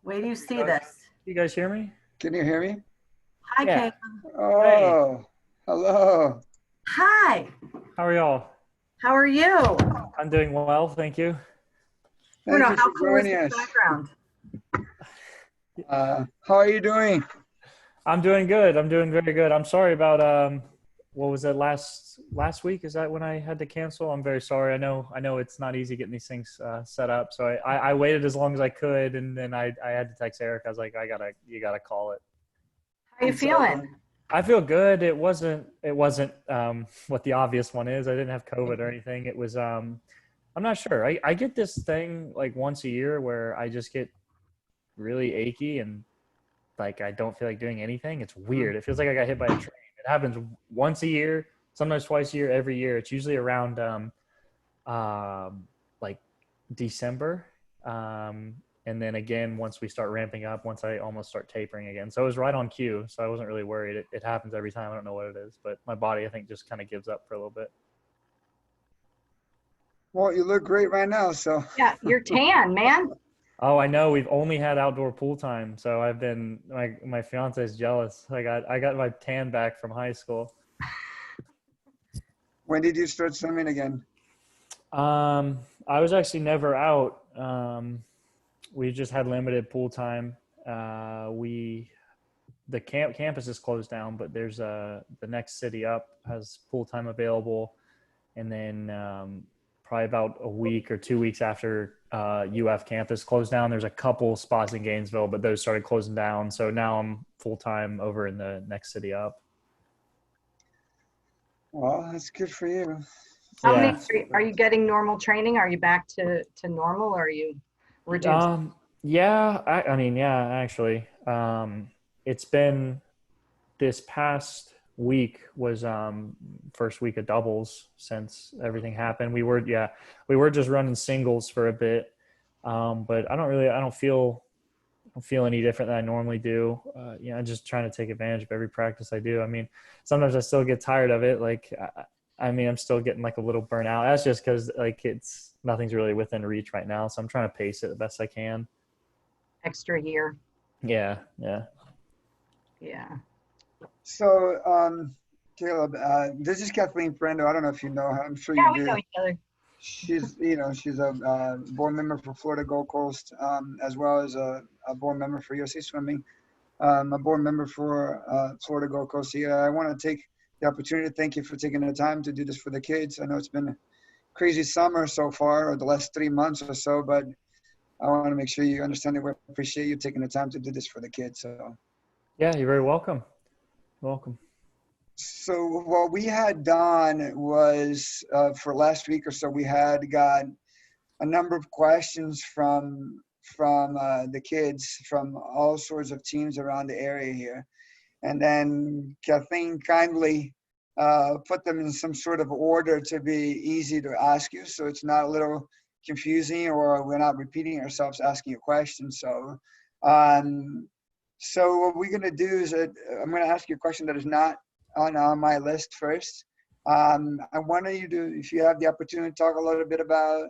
Wait do you You see guys, this? you guys hear me? Can you hear me? Hi, Yeah. Caleb. Hey, Oh, hello. Hi. how are y'all? How are you? I'm doing well, thank you. Thank Bruno, you how for cool is joining this us. background? How are you doing? I'm doing good. I'm doing very good. I'm sorry about what was it last week? Is that when I had to cancel? I'm very sorry. I know it's not easy getting these things set up. So I waited as long as I could, and then I had to text Eric. I was like, you gotta call it. How are you I'm sorry. feeling? I feel good. It wasn't what the obvious one is. I didn't have COVID or anything. It was I'm not sure. I get this thing like once a year where I just get really achy and like I don't feel like doing anything. It's Mm. weird. It feels like I got hit by a train. It happens once a year, sometimes twice a year, every year. It's usually around like December. And then again once we start ramping up, once I almost start tapering again. So it was right on cue. So I wasn't really worried. It happens every time. I don't know what it is, but my body I think just kind of gives up for a little bit. Well, you look great right now, so Yeah, you're tan, man. Oh, I know. We've only had outdoor pool time, so I've been my fiance is jealous. I got my tan back from high school. when did you start swimming again? I was actually never out. We just had limited pool time. We the campus is closed down, but there's the next city up has pool time available, and then probably about a week or 2 weeks after UF campus closed down, there's a couple spots in Gainesville, but those started closing down. So now I'm full time over in the next city up. Well, that's good for you. How So, many Yeah. are you getting normal training? Are you back to normal or are you reduced? Yeah. I mean, yeah. Actually, it's been this past week was first week of doubles since everything happened. We were just running singles for a bit, but I don't feel any different than I normally do. I'm just trying to take advantage of every practice I do. I mean, sometimes I still get tired of it. Like, I mean, I'm still getting like a little burnout. That's just because like it's nothing's really within reach right now. So I'm trying to pace it the best I can. Extra year? Yeah, yeah. Yeah. so, Caleb, this is Kathleen Prindle. I don't know if you know her. I'm sure Yeah, you we know do. each other. She's a board member for Florida Gold Coast, as well as a board member for USA Swimming. A board member for Florida Gold Coast here. I want to take the opportunity to thank you for taking the time to do this for the kids. I know it's been a crazy summer so far, or the last 3 months or so, but I want to make sure you understand that we appreciate you taking the time to do this for the kids. Yeah, you're very welcome. Welcome. So what we had done was for last week or so, we had got a number of questions from the kids from all sorts of teams around the area here. And then Kathleen kindly put them in some sort of order to be easy to ask you, so it's not a little confusing or we're not repeating ourselves asking you questions. Um, so what we're going to do is that I'm going to ask you a question that is not on my list first. I want you to, if you have the opportunity, to talk a little bit about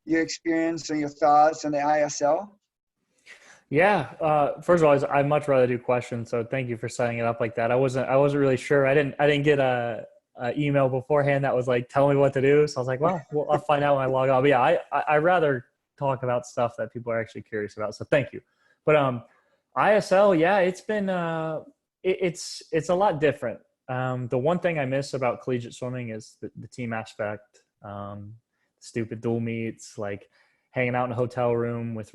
your experience and your thoughts on the ISL. Yeah. First of all, I'd much rather do questions. So thank you for setting it up like that. I wasn't really sure. I didn't get a email beforehand that was like, tell me what to do. So I was like, well, I'll find out when I log on. But yeah, I rather talk about stuff that people are actually curious about. So thank you. But ISL, yeah, it's been it's a lot different. The one thing I miss about collegiate swimming is the team aspect. Stupid dual meets, like hanging out in a hotel room with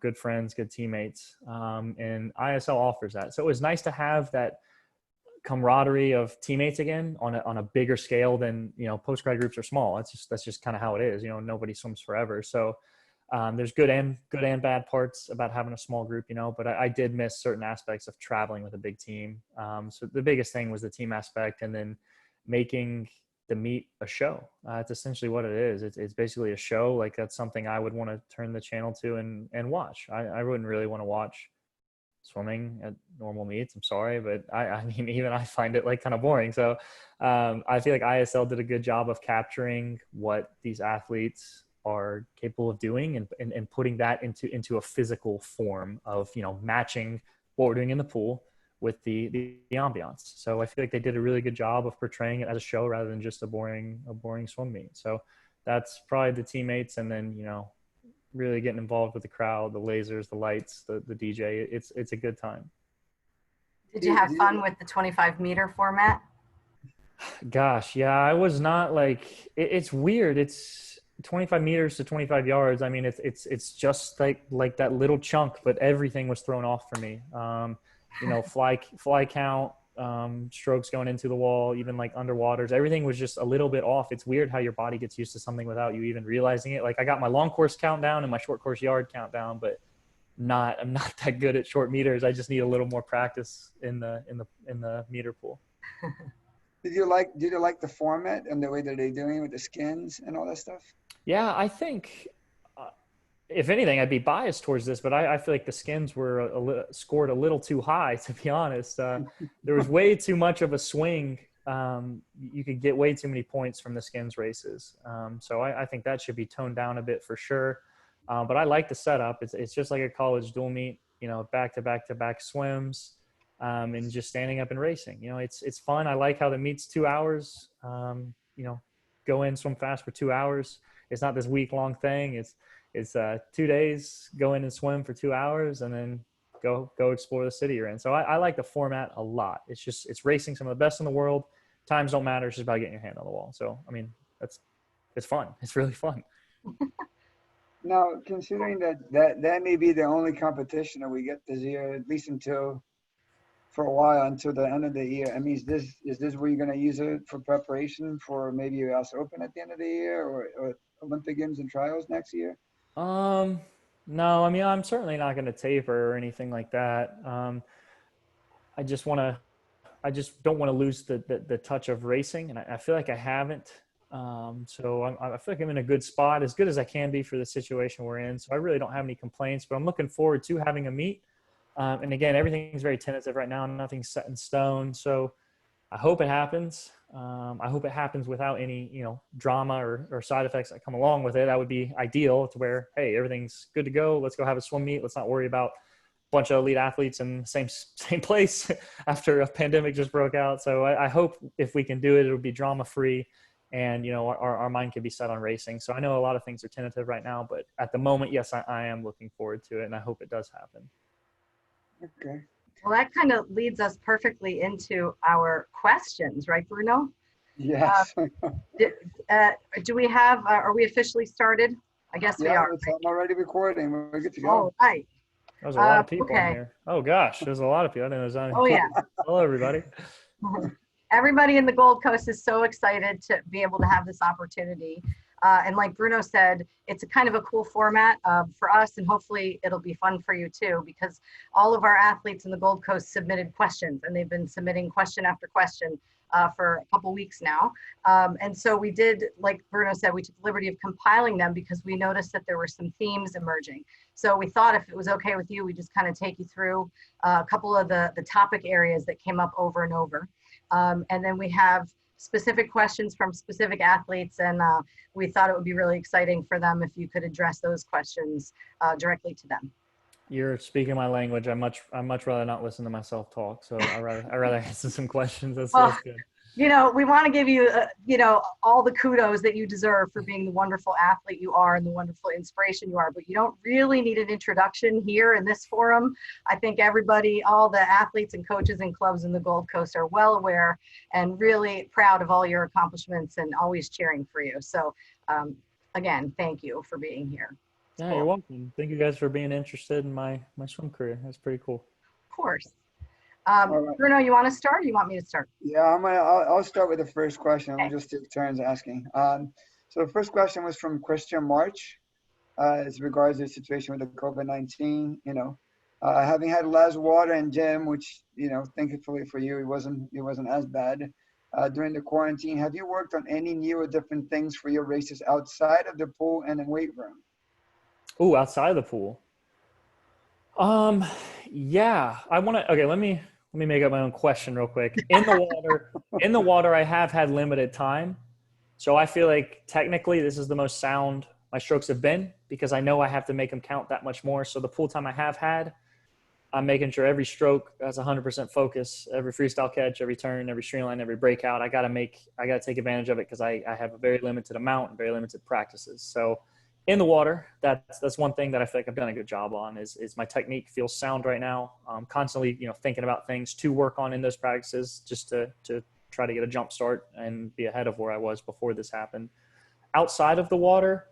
good friends, good teammates, and ISL offers that. So it was nice to have that camaraderie of teammates again on a bigger scale than post grad groups are small. That's just kind of how it is. Nobody swims forever, so there's good and bad parts about having a small group, but I did miss certain aspects of traveling with a big team. So the biggest thing was the team aspect, and then making the meet a show. It's essentially what it is. It's basically a show. Like that's something I would want to turn the channel to and watch. I wouldn't really want to watch swimming at normal meets. I'm sorry, but I mean, even I find it like kind of boring. So I feel like ISL did a good job of capturing what these athletes are capable of doing, and putting that into a physical form of, matching what we're doing in the pool with the ambiance. So I feel like they did a really good job of portraying it as a show rather than just a boring swim meet. So that's probably the teammates, and then, really getting involved with the crowd, the lasers, the lights, the DJ. It's a good time. Did you have fun with the 25-meter format? Gosh, yeah, I was not like, it's weird. It's 25 meters to 25 yards. I mean, it's just like that little chunk, but everything was thrown off for me. Fly count, strokes going into the wall, even like underwaters, everything was just a little bit off. It's weird how your body gets used to something without you even realizing it. Like I got my long course countdown and my short course yard countdown, but I'm not that good at short meters. I just need a little more practice in the meter pool. Did you like the format and the way that they're doing it with the skins and all that stuff? Yeah, I think if anything, I'd be biased towards this, but I feel like the skins were scored a little too high, to be honest. There was way too much of a swing. You could get way too many points from the skins races. So I think that should be toned down a bit for sure. But I like the setup. It's just like a college dual meet, back-to-back swims, and just standing up and racing. It's fun. I like how the meet's 2 hours. Go in, swim fast for 2 hours. It's not this week-long thing. It's 2 days, go in and swim for 2 hours, and then go explore the city you're in. So I like the format a lot. It's racing some of the best in the world. Times don't matter. It's just about getting your hand on the wall. So, I mean, it's fun. It's really fun. Now, considering that may be the only competition that we get this year, at least for a while, until the end of the year. I mean, is this where you're going to use it for preparation for maybe US Open at the end of the year, or Olympic Games and trials next year? No, I mean, I'm certainly not going to taper or anything like that. I just don't want to lose the touch of racing, and I feel like I haven't. So I feel like I'm in a good spot, as good as I can be for the situation we're in. So I really don't have any complaints, but I'm looking forward to having a meet. And again, everything's very tentative right now. Nothing's set in stone. So I hope it happens. I hope it happens without any, drama or side effects that come along with it. That would be ideal, to where, hey, everything's good to go. Let's go have a swim meet. Let's not worry about a bunch of elite athletes in the same place after a pandemic just broke out. So I hope if we can do it, it'll be drama free, and, our mind can be set on racing. So I know a lot of things are tentative right now, but at the moment, yes, I am looking forward to it, and I hope it does happen. Okay. Well, that kind of leads us perfectly into our questions, right, Bruno? Yes. Do we have, are we officially started? I guess we are. I'm already recording. We're good to go. Oh, right. There's a lot of people okay. in here. Oh gosh, there's a lot of people. I didn't know there's any. Oh, yeah. Hello, everybody. Everybody in the Gold Coast is so excited to be able to have this opportunity. And like Bruno said, it's a kind of a cool format for us, and hopefully it'll be fun for you too, because all of our athletes in the Gold Coast submitted questions, and they've been submitting question after question for a couple weeks now. And so we did, like Bruno said, we took the liberty of compiling them because we noticed that there were some themes emerging. So we thought if it was okay with you, we just kind of take you through a couple of the topic areas that came up over and over. And then we have specific questions from specific athletes, and we thought it would be really exciting for them if you could address those questions directly to them. You're speaking my language. I much rather not listen to myself talk. So I rather answer some questions. That's good. We want to give you, all the kudos that you deserve for being the wonderful athlete you are and the wonderful inspiration you are, but you don't really need an introduction here in this forum. I think everybody, all the athletes and coaches and clubs in the Gold Coast are well aware and really proud of all your accomplishments and always cheering for you. So again, thank you for being here. Yeah, cool. You're welcome. Thank you guys for being interested in my swim career. That's pretty cool. Of course. Right. Bruno, you want to start, or you want me to start? Yeah, I'll start with the first question. Okay. We'll just take turns asking. So the first question was from Christian March, as regards to the situation with the COVID-19. Having had less water and gym, which thankfully for you, it wasn't as bad during the quarantine. Have you worked on any new or different things for your races outside of the pool and in weight room? Oh, outside of the pool. Yeah, let me make up my own question real quick. In the water, I have had limited time. So I feel like technically this is the most sound my strokes have been, because I know I have to make them count that much more. So the pool time I have had, I'm making sure every stroke has 100% focus, every freestyle catch, every turn, every streamline, every breakout. I got to take advantage of it, because I have a very limited amount and very limited practices. So in the water, that's one thing that I feel like I've done a good job on, is my technique feels sound right now. I'm constantly, thinking about things to work on in those practices, just to try to get a jump start and be ahead of where I was before this happened. Outside of the water,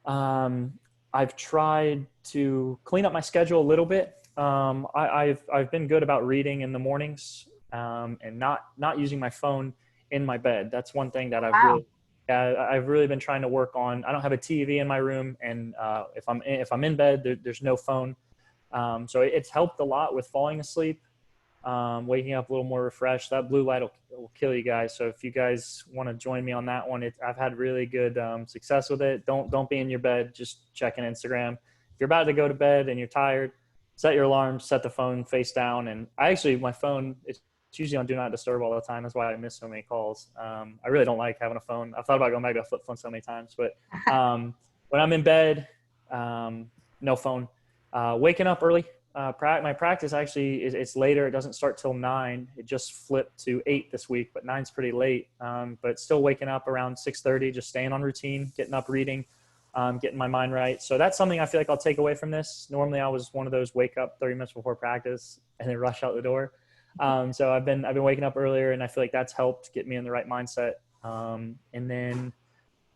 I've tried to clean up my schedule a little bit. I've been good about reading in the mornings, and not using my phone in my bed. That's one thing that I've really been trying to work on. I don't have a TV in my room, and if I'm in bed, there's no phone. So it's helped a lot with falling asleep, waking up a little more refreshed. That blue light will kill you guys. So if you guys want to join me on that one, I've had really good success with it. Don't be in your bed just checking Instagram. If you're about to go to bed and you're tired, set your alarm, set the phone face down. And my phone, it's usually on do not disturb all the time. That's why I miss so many calls. I really don't like having a phone. I've thought about going back to a flip phone so many times, but when I'm in bed, no phone. Waking up early. My practice actually it's later. It doesn't start till 9. It just flipped to 8 this week, but 9's pretty late. But still waking up around 6:30, just staying on routine, getting up, reading, getting my mind right. So that's something I feel like I'll take away from this. Normally I was one of those wake up 30 minutes before practice and then rush out the door. So I've been waking up earlier, and I feel like that's helped get me in the right mindset. And then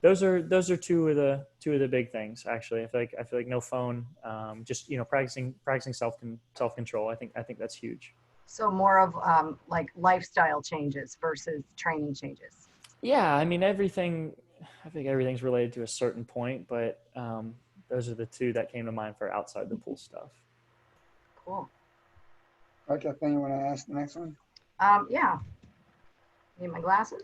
those are two of the big things, actually. I feel like no phone, just practicing self-control. I think that's huge. So more of like lifestyle changes versus training changes. Yeah, I mean everything. I think everything's related to a certain point, but those are the two that came to mind for outside the pool stuff. Cool. Okay, Kathleen, you want to ask the next one? Yeah. Need my glasses?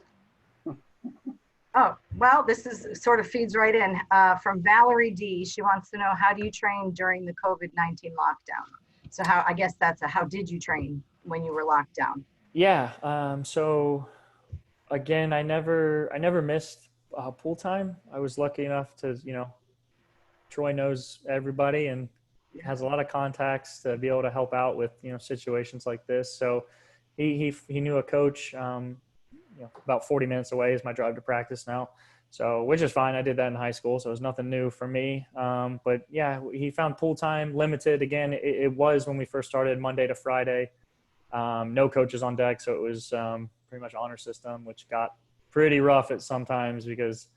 Oh, well, this sort of feeds right in from Valerie D. She wants to know, how do you train during the COVID-19 lockdown? So how did you train when you were locked down? Yeah. So again, I never missed pool time. I was lucky enough to, Troy knows everybody and has a lot of contacts to be able to help out with, situations like this. So he knew a coach, about 40 minutes away is my drive to practice now. So, which is fine. I did that in high school, so it was nothing new for me. But yeah, he found pool time limited. Again, it was when we first started, Monday to Friday. No coaches on deck. So it was pretty much honor system, which got pretty rough at sometimes because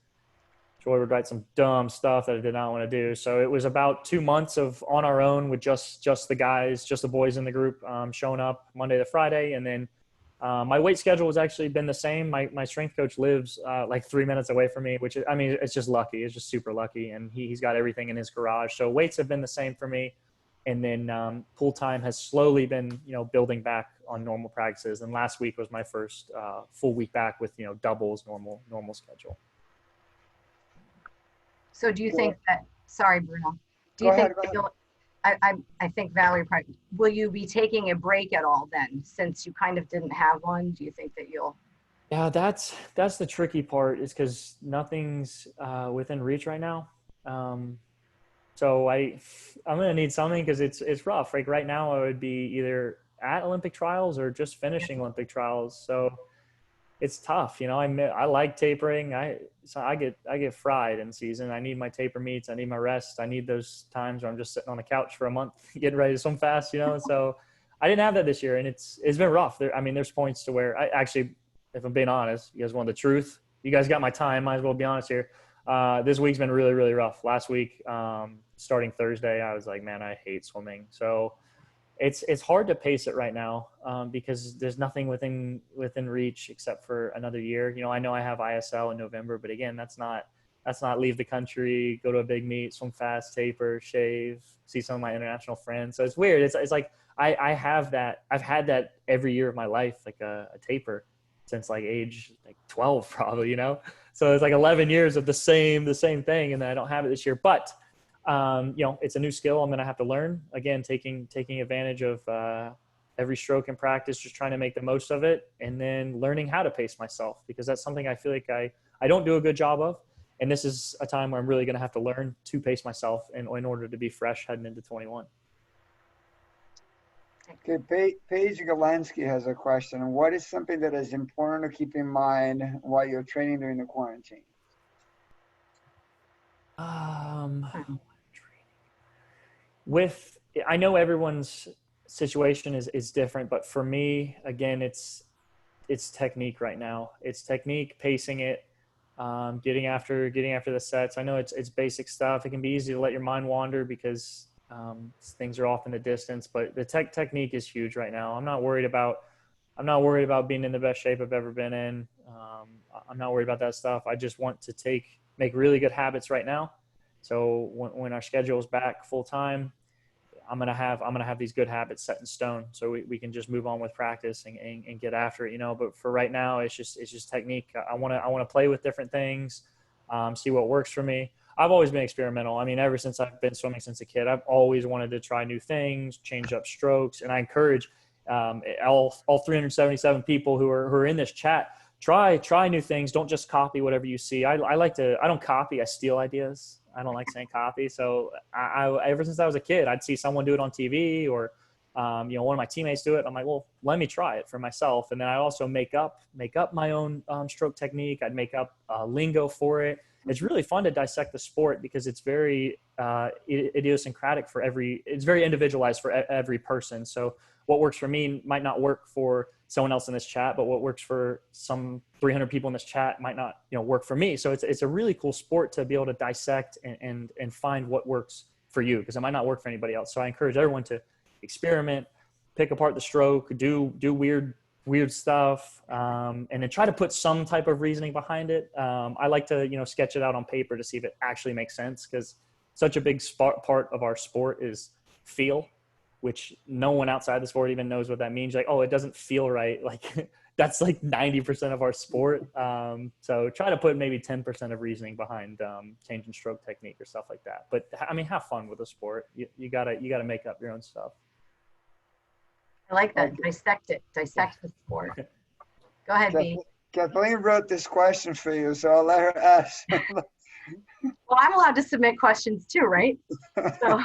Troy would write some dumb stuff that I did not want to do. So it was about 2 months of on our own with just the guys, just the boys in the group, showing up Monday to Friday. And then my weight schedule has actually been the same. My strength coach lives like 3 minutes away from me, which is, I mean, it's just lucky. It's just super lucky. And he's got everything in his garage. So weights have been the same for me. And then pool time has slowly been, building back on normal practices. And last week was my first full week back with, doubles normal schedule. So do you think that, sorry, Bruno, do Go you ahead, think that you'll, I think Valerie, will you be taking a break at all then, since you kind of didn't have one? Do you think that you'll? Yeah, that's the tricky part, is because nothing's within reach right now. So I'm gonna need something, because it's rough. Like right now, I would be either at Olympic trials or just finishing Olympic trials. So it's tough. I like tapering. I get fried in season. I need my taper meets. I need my rest. I need those times where I'm just sitting on the couch for a month getting ready to swim fast. So I didn't have that this year, and it's been rough. There's points to where I actually, if I'm being honest, you guys want the truth. You guys got my time. Might as well be honest here. This week's been really, really rough. Last week, starting Thursday, I was like, man, I hate swimming. So it's hard to pace it right now, because there's nothing within reach except for another year. I know I have ISL in November, but again, that's not leave the country, go to a big meet, swim fast, taper, shave, see some of my international friends. So it's weird. It's like I have that. I've had that every year of my life, like a taper, since like age like 12 probably. So it's like 11 years of the same thing, and then I don't have it this year. But it's a new skill I'm going to have to learn. Again, taking advantage of every stroke in practice, just trying to make the most of it, and then learning how to pace myself, because that's something I feel like I don't do a good job of. And this is a time where I'm really going to have to learn to pace myself in order to be fresh heading into 21. Okay, Paige Galensky has a question. What is something that is important to keep in mind while you're training during the quarantine? I know everyone's situation is different, but for me, again, it's technique right now. It's technique, pacing it, getting after the sets. I know it's basic stuff. It can be easy to let your mind wander because things are off in the distance, but the technique is huge right now. I'm not worried about being in the best shape I've ever been in. I'm not worried about that stuff. I just want to make really good habits right now. So when our schedule is back full time, I'm gonna have these good habits set in stone, so we can just move on with practice and get after it, But for right now, it's just technique. I wanna play with different things, see what works for me. I've always been experimental. I mean, ever since I've been swimming since a kid, I've always wanted to try new things, change up strokes, and I encourage all 377 people who are in this chat. Try new things. Don't just copy whatever you see. I don't copy. I steal ideas. I don't like saying copy. So I ever since I was a kid, I'd see someone do it on TV or, one of my teammates do it. I'm like, well, let me try it for myself. And then I also make up my own stroke technique. I'd make up lingo for it. It's really fun to dissect the sport because it's very idiosyncratic it's very individualized for every person. So what works for me might not work for someone else in this chat, but what works for some 300 people in this chat might not, work for me. So it's a really cool sport to be able to dissect and find what works for you, because it might not work for anybody else. So I encourage everyone to experiment, pick apart the stroke, do weird stuff, and then try to put some type of reasoning behind it. I like to, sketch it out on paper to see if it actually makes sense, because such a big part of our sport is feel, which no one outside the sport even knows what that means. Like, oh, it doesn't feel right. Like that's like 90% of our sport. So try to put maybe 10% of reasoning behind changing stroke technique or stuff like that. But I mean, have fun with the sport. You gotta make up your own stuff. I like that. Dissect the sport. Go ahead, B. Kathleen wrote this question for you, so I'll let her ask. Well, I'm allowed to submit questions too, right? So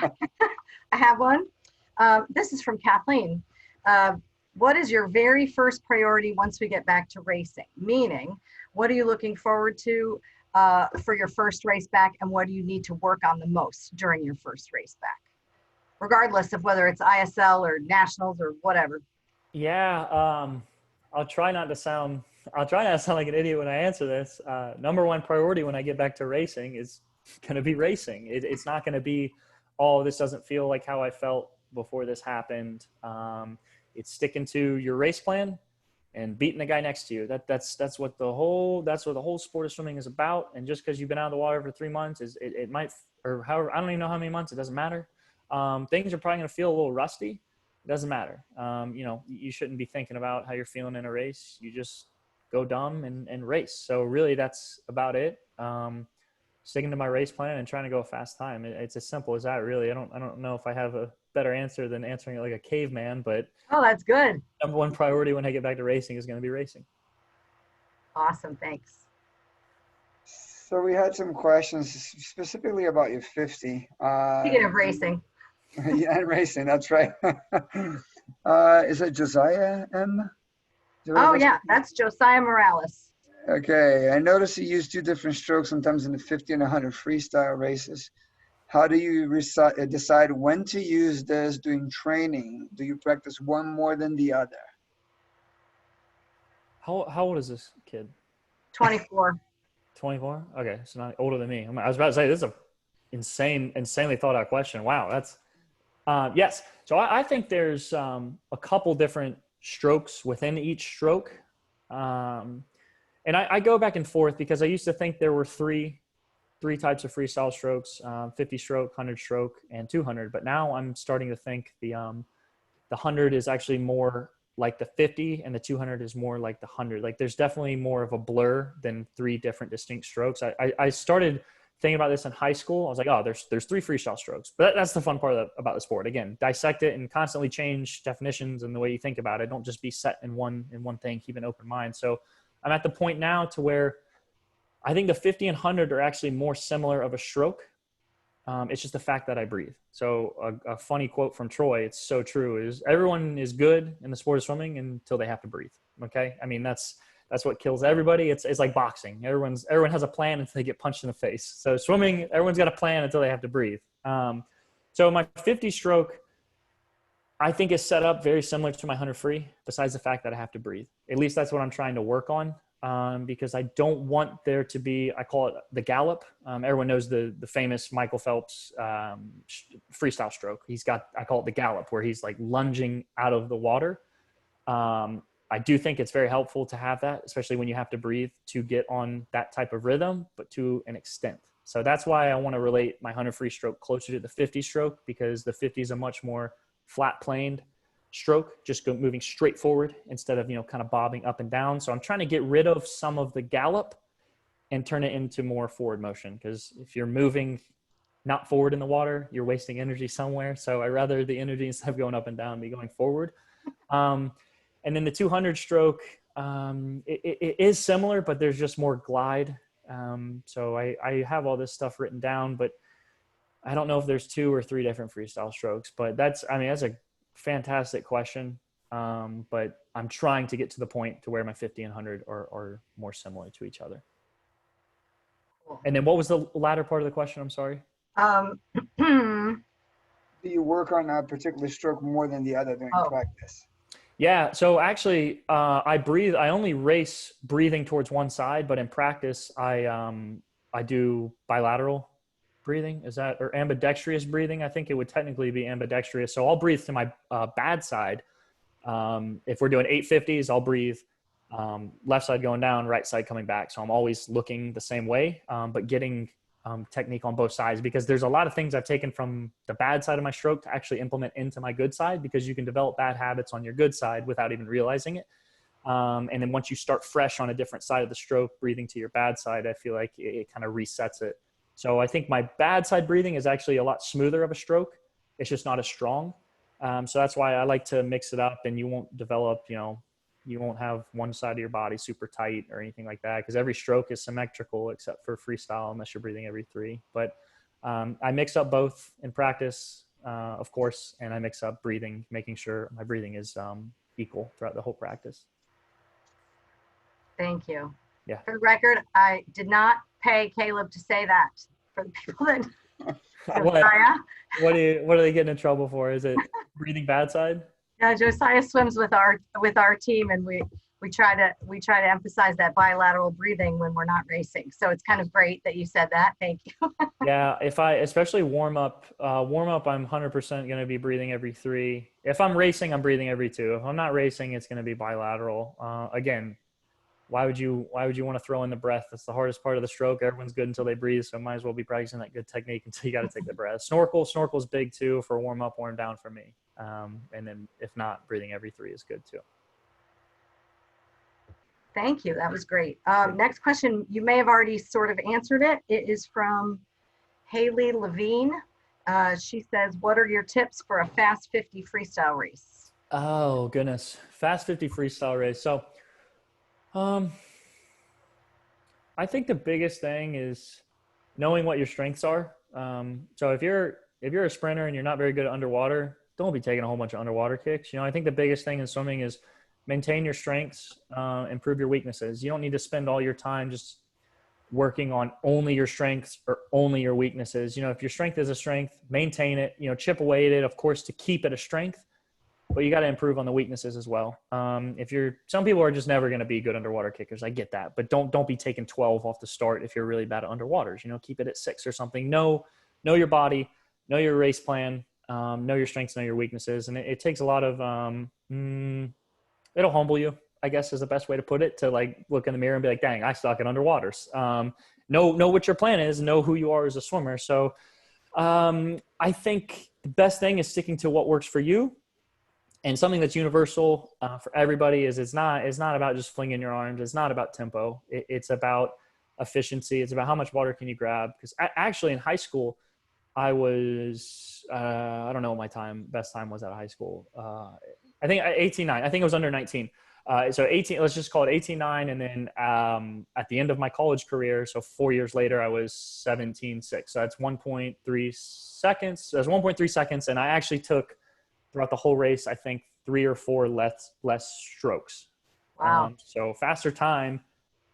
I have one. This is from Kathleen. What is your very first priority once we get back to racing? Meaning, what are you looking forward to for your first race back, and what do you need to work on the most during your first race back? Regardless of whether it's ISL or nationals or whatever. Yeah, I'll try not to sound like an idiot when I answer this. Number one priority when I get back to racing is going to be racing. It's not going to be, oh, this doesn't feel like how I felt before this happened. It's sticking to your race plan and beating the guy next to you. That's what the whole sport of swimming is about. And just because you've been out of the water for 3 months, it might, or however, I don't even know how many months, it doesn't matter. Things are probably going to feel a little rusty. It doesn't matter. You shouldn't be thinking about how you're feeling in a race. You just go dumb and race. So really that's about it. Sticking to my race plan and trying to go a fast time. It's as simple as that, really. I don't know if I have a better answer than answering it like a caveman, but oh, that's good. Number one priority when I get back to racing is going to be racing. Awesome. Thanks. So we had some questions specifically about your 50. Speaking of racing. Yeah, and racing, that's right. Is it Josiah M? Oh, yeah, that's Josiah Morales. Okay, I noticed you use 2 different strokes sometimes in the 50 and 100 freestyle races. How do you decide when to use this during training? Do you practice one more than the other? How old is this kid? 24. 24? Okay, so not older than me. I was about to say, this is a insanely thought out question. Wow, that's yes. So I think there's a couple different strokes within each stroke. And I go back and forth because I used to think there were three types of freestyle strokes, 50 stroke, 100 stroke, and 200. But now I'm starting to think the 100 is actually more like the 50 and the 200 is more like the 100. Like there's definitely more of a blur than 3 different distinct strokes. I started thinking about this in high school. I was like, oh, there's 3 freestyle strokes. But that's the fun part about the sport. Again, dissect it and constantly change definitions and the way you think about it. Don't just be set in one thing. Keep an open mind. So I'm at the point now to where I think the 50 and 100 are actually more similar of a stroke. It's just the fact that I breathe. So a funny quote from Troy, it's so true, is everyone is good in the sport of swimming until they have to breathe. Okay. I mean, that's what kills everybody. It's like boxing. Everyone has a plan until they get punched in the face. So swimming, everyone's got a plan until they have to breathe. So my 50 stroke, I think, is set up very similar to my 100 free, besides the fact that I have to breathe. At least that's what I'm trying to work on, because I don't want there to be, I call it the gallop. Everyone knows the famous Michael Phelps freestyle stroke. He's got, I call it the gallop, where he's like lunging out of the water. I do think it's very helpful to have that, especially when you have to breathe, to get on that type of rhythm, but to an extent. So that's why I want to relate my 100 free stroke closer to the 50 stroke, because the 50 is a much more flat planed stroke, just moving straight forward instead of, kind of bobbing up and down. So I'm trying to get rid of some of the gallop and turn it into more forward motion. Because if you're moving not forward in the water, you're wasting energy somewhere. So I rather the energy, instead of going up and down, be going forward. And then the 200 stroke, it is similar, but there's just more glide. So I have all this stuff written down, but I don't know if there's 2 or 3 different freestyle strokes, but that's a fantastic question. But I'm trying to get to the point to where my 50 and 100 are more similar to each other. Cool. And then what was the latter part of the question? I'm sorry. Do you work on a particular stroke more than the other during practice? Yeah. So actually, I breathe. I only race breathing towards one side, but in practice, I do bilateral breathing. Is that, or ambidextrous breathing? I think it would technically be ambidextrous. So I'll breathe to my bad side. If we're doing 850s, I'll breathe left side going down, right side coming back. So I'm always looking the same way, but getting technique on both sides, because there's a lot of things I've taken from the bad side of my stroke to actually implement into my good side, because you can develop bad habits on your good side without even realizing it. And then once you start fresh on a different side of the stroke, breathing to your bad side, I feel like it kind of resets it. So I think my bad side breathing is actually a lot smoother of a stroke. It's just not as strong. So that's why I like to mix it up, and you won't develop, you won't have one side of your body super tight or anything like that, because every stroke is symmetrical except for freestyle, unless you're breathing every 3. But I mix up both in practice, of course, and I mix up breathing, making sure my breathing is equal throughout the whole practice. Thank you. Yeah. For the record, I did not pay Caeleb to say that. For the people that what are they getting in trouble for? Is it breathing bad side? Yeah, Josiah swims with our team, and we try to emphasize that bilateral breathing when we're not racing. So it's kind of great that you said that. Thank you. Yeah, if I especially warm up, I'm 100% going to be breathing every 3. If I'm racing, I'm breathing every 2. If I'm not racing, it's going to be bilateral. Again, why would you want to throw in the breath? That's the hardest part of the stroke. Everyone's good until they breathe, so might as well be practicing that good technique until you got to take the breath. Snorkel's big too for warm up, warm down for me. And then if not, breathing every 3 is good too. Thank you. That was great. Next question, you may have already sort of answered it. It is from Haley Levine. She says, what are your tips for a fast 50 freestyle race? Oh, goodness. Fast 50 freestyle race. So I think the biggest thing is knowing what your strengths are. So if you're a sprinter and you're not very good at underwater, don't be taking a whole bunch of underwater kicks. I think the biggest thing in swimming is maintain your strengths, improve your weaknesses. You don't need to spend all your time just working on only your strengths or only your weaknesses. If your strength is a strength, maintain it, chip away at it, of course, to keep it a strength, but you got to improve on the weaknesses as well. Some people are just never going to be good underwater kickers. I get that, but don't be taking 12 off the start if you're really bad at underwaters. Keep it at 6 or something. Know your body, know your race plan, know your strengths, know your weaknesses. And it takes a lot of, it'll humble you, I guess is the best way to put it, to like look in the mirror and be like, dang, I suck at underwaters. Know what your plan is, know who you are as a swimmer. So I think the best thing is sticking to what works for you. And something that's universal for everybody is it's not about just flinging your arms. It's not about tempo. It's about efficiency. It's about how much water can you grab. Because actually in high school, I was, I don't know what my best time was at high school. I think 18-9. I think it was under 19. So 18, let's just call it 18.9. And then at the end of my college career, so 4 years later, I was 17.6. So that's 1.3 seconds. That's 1.3 seconds. And I actually took throughout the whole race, I think 3 or 4 less strokes. Wow. So faster time,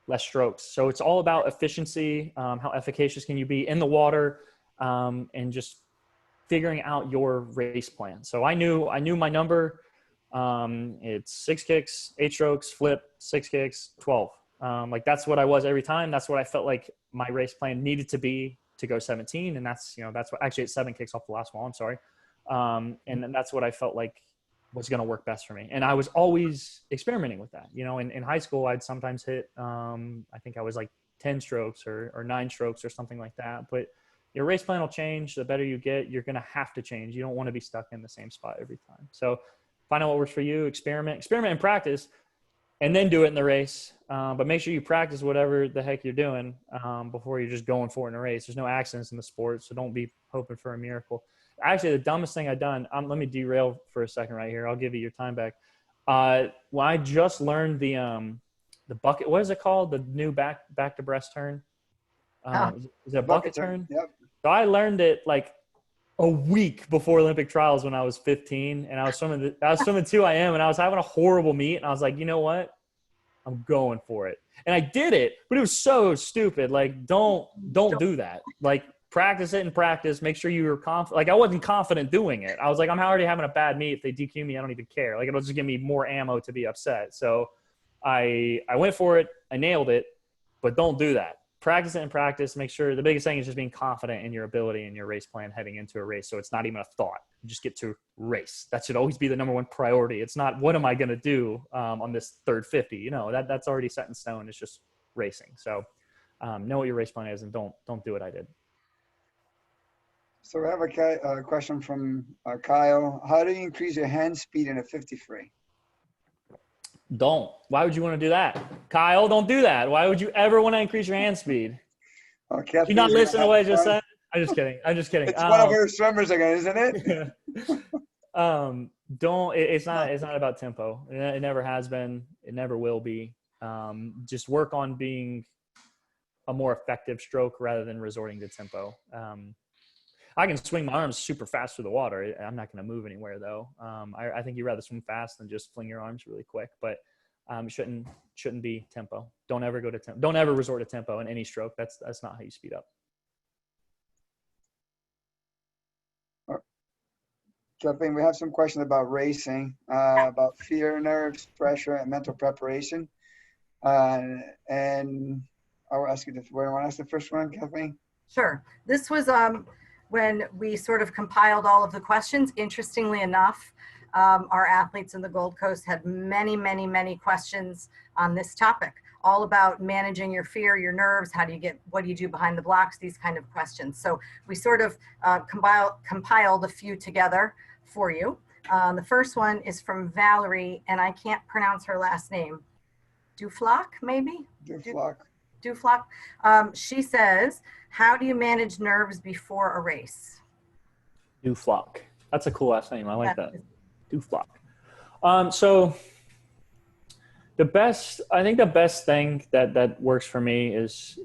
less strokes. So it's all about efficiency. How efficacious can you be in the water, and just figuring out your race plan. So I knew my number. It's 6 kicks, 8 strokes, flip, 6 kicks, 12. Like that's what I was every time. That's what I felt like my race plan needed to be to go 17. And that's what actually it's 7 kicks off the last wall. I'm sorry. And then that's what I felt like was going to work best for me. And I was always experimenting with that. In high school, I'd sometimes hit, I think I was like 10 strokes or 9 strokes or something like that. But your race plan will change. The better you get, you're going to have to change. You don't want to be stuck in the same spot every time. So find out what works for you, experiment and practice, and then do it in the race. But make sure you practice whatever the heck you're doing before you're just going for it in a race. There's no accidents in the sport, so don't be hoping for a miracle. Actually, the dumbest thing I've done, let me derail for a second right here. I'll give you your time back. When I just learned the bucket, what is it called? The new back to breast turn? Is it a bucket turn? Yep. So I learned it like a week before Olympic trials when I was 15, and I was swimming 2 IM, and I was having a horrible meet, and I was like, you know what? I'm going for it. And I did it, but it was so stupid. Like, don't do that. Like, practice it and practice. Make sure you were confident. Like, I wasn't confident doing it. I was like, I'm already having a bad meet. If they DQ me, I don't even care. Like, it'll just give me more ammo to be upset. So I went for it. I nailed it, but don't do that. Practice it and practice. Make sure the biggest thing is just being confident in your ability and your race plan heading into a race. So it's not even a thought. You just get to race. That should always be the number one priority. It's not, what am I going to do on this third 50? That's already set in stone. It's just racing. So know what your race plan is and don't do what I did. So we have a question from Kyle. How do you increase your hand speed in a 50 free? Don't. Why would you want to do that? Kyle, don't do that. Why would you ever want to increase your hand speed? Kathleen, you not listen to what I just said? I'm just kidding. It's one of our swimmers again, isn't it? It's not about tempo. It never has been. It never will be. Just work on being a more effective stroke rather than resorting to tempo. I can swing my arms super fast through the water. I'm not going to move anywhere though. I think you'd rather swim fast than just fling your arms really quick, but shouldn't be tempo. Don't ever go to tempo. Don't ever resort to tempo in any stroke. That's not how you speed up. Kathleen, we have some questions about racing, about fear, nerves, pressure, and mental preparation. And I'll ask you want to ask the first one, Kathleen? Sure. This was when we sort of compiled all of the questions. Interestingly enough, our athletes in the Gold Coast had many, many, many questions on this topic, all about managing your fear, your nerves, what do you do behind the blocks, these kind of questions. So we sort of compiled a few together for you. The first one is from Valerie, and I can't pronounce her last name. Duflock, maybe? Duflock. She says, how do you manage nerves before a race? Duflock. That's a cool last name. I like that. Duflock. So I think the best thing that works for me is,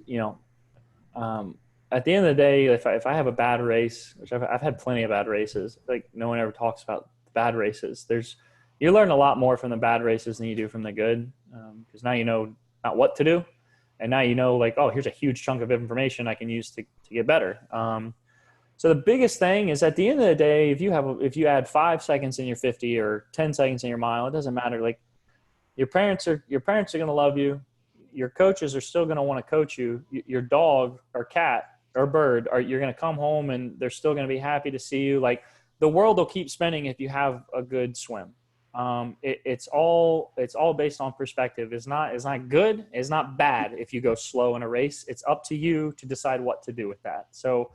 at the end of the day, if I have a bad race, which I've had plenty of bad races, like no one ever talks about bad races. You learn a lot more from the bad races than you do from the good, because now you know not what to do. And now you know, like, oh, here's a huge chunk of information I can use to get better. So the biggest thing is at the end of the day, if you add 5 seconds in your 50 or 10 seconds in your mile, it doesn't matter. Like your parents are going to love you. Your coaches are still going to want to coach you. Your dog or cat or bird, you're going to come home and they're still going to be happy to see you. Like the world will keep spinning if you have a good swim. It's all based on perspective. It's not good. It's not bad if you go slow in a race. It's up to you to decide what to do with that. So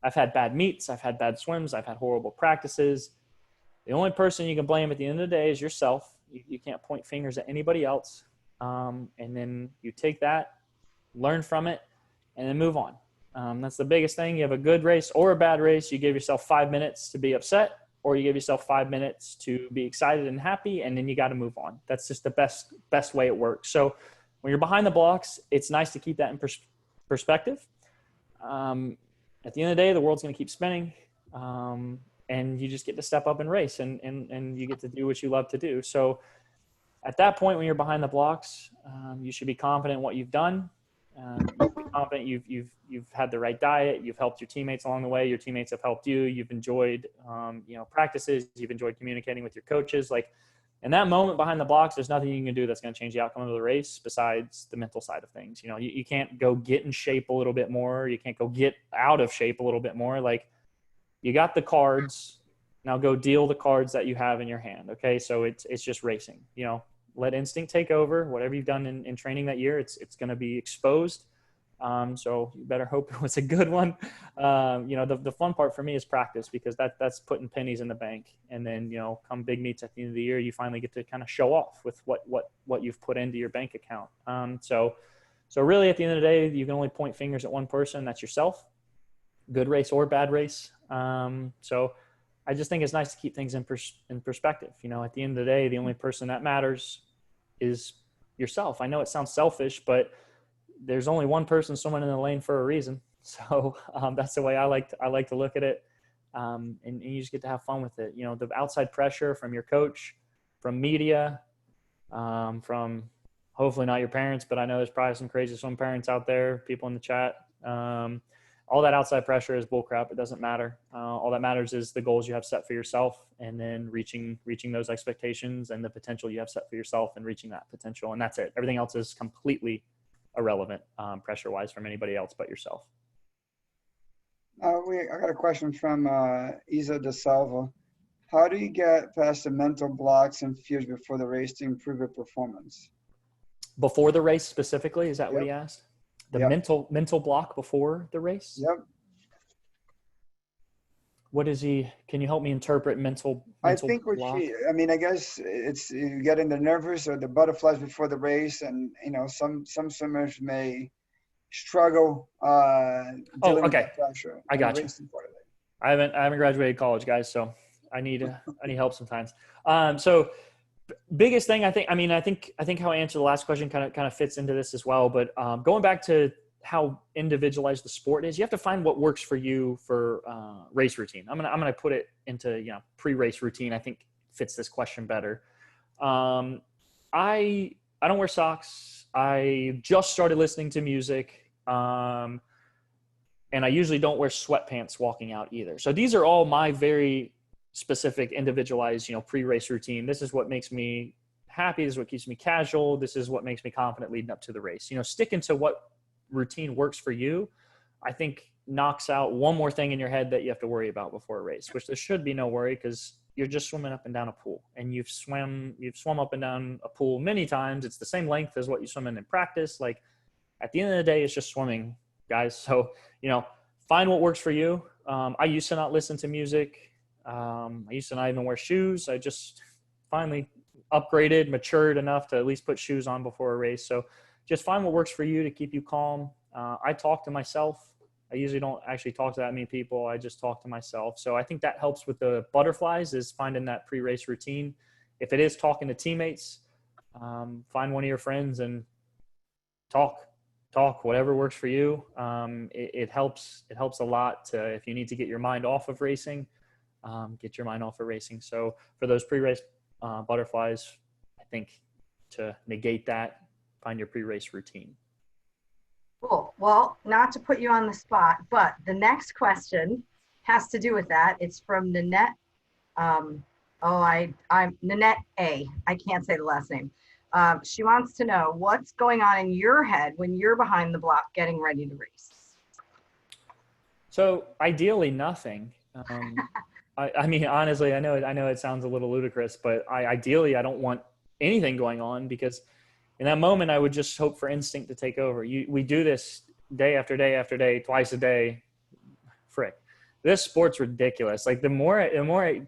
I've had bad meets. I've had bad swims. I've had horrible practices. The only person you can blame at the end of the day is yourself. You can't point fingers at anybody else. And then you take that, learn from it, and then move on. That's the biggest thing. You have a good race or a bad race. You give yourself 5 minutes to be upset. or you give yourself 5 minutes to be excited and happy, and then you got to move on. That's just the best way it works. So when you're behind the blocks, it's nice to keep that in perspective. At the end of the day, the world's going to keep spinning, and you just get to step up and race, and you get to do what you love to do. So at that point, when you're behind the blocks, you should be confident in what you've done. Be confident you've had the right diet. You've helped your teammates along the way. Your teammates have helped you. You've enjoyed, practices. You've enjoyed communicating with your coaches. Like in that moment behind the blocks, there's nothing you can do that's going to change the outcome of the race besides the mental side of things. You can't go get in shape a little bit more. You can't go get out of shape a little bit more. Like you got the cards. Now go deal the cards that you have in your hand. Okay. So it's just racing, let instinct take over. Whatever you've done in training that year, it's going to be exposed. So you better hope it was a good one. The fun part for me is practice, because that's putting pennies in the bank. And then, come big meets at the end of the year, you finally get to kind of show off with what you've put into your bank account. So really at the end of the day, you can only point fingers at one person. That's yourself, good race or bad race. So I just think it's nice to keep things in perspective. At the end of the day, the only person that matters is yourself. I know it sounds selfish, but there's only one person swimming in the lane for a reason. So that's the way I like to look at it. And you just get to have fun with it. The outside pressure from your coach, from media, from hopefully not your parents, but I know there's probably some crazy swim parents out there, people in the chat. All that outside pressure is bullcrap. It doesn't matter. All that matters is the goals you have set for yourself, and then reaching those expectations and the potential you have set for yourself and reaching that potential. And that's it. Everything else is completely irrelevant, pressure-wise, from anybody else but yourself. I got a question from Isa De Salva. How do you get past the mental blocks and fears before the race to improve your performance? Before the race specifically? Is that what Yep. he asked? The Yep. mental block before the race? Yep. What is he? Can you help me interpret mental I think block? I guess it's you get into nervous or the butterflies before the race, and some swimmers may struggle dealing with okay. the pressure. I got you. Part of it. I haven't graduated college, guys, so I need help sometimes. So biggest thing, I think how I answered the last question kind of fits into this as well. But going back to how individualized the sport is, you have to find what works for you for race routine. I'm gonna put it into pre-race routine. I think fits this question better. I don't wear socks. I just started listening to music, and I usually don't wear sweatpants walking out either. So these are all my very specific, individualized, pre-race routine. This is what makes me happy. This is what keeps me casual. This is what makes me confident leading up to the race. Sticking to what routine works for you, I think knocks out one more thing in your head that you have to worry about before a race, which there should be no worry, because you're just swimming up and down a pool, and you've swum up and down a pool many times. It's the same length as what you swim in practice. Like at the end of the day, it's just swimming, guys. So, find what works for you. I used to not listen to music. I used to not even wear shoes. I just finally upgraded, matured enough to at least put shoes on before a race. So just find what works for you to keep you calm. I talk to myself. I usually don't actually talk to that many people. I just talk to myself. So I think that helps with the butterflies, is finding that pre-race routine. If it is talking to teammates, find one of your friends and talk, whatever works for you. It helps a lot to, if you need to get your mind off of racing, get your mind off of racing. So for those pre-race butterflies, I think to negate that, find your pre-race routine. Cool. Well, not to put you on the spot, but the next question has to do with that. It's from Nanette. I'm Nanette A. I can't say the last name. She wants to know what's going on in your head when you're behind the block getting ready to race. So ideally, nothing. I mean, honestly, I know it sounds a little ludicrous, but ideally, I don't want anything going on, because in that moment, I would just hope for instinct to take over. We do this day after day after day, twice a day. Frick, this sport's ridiculous. Like the more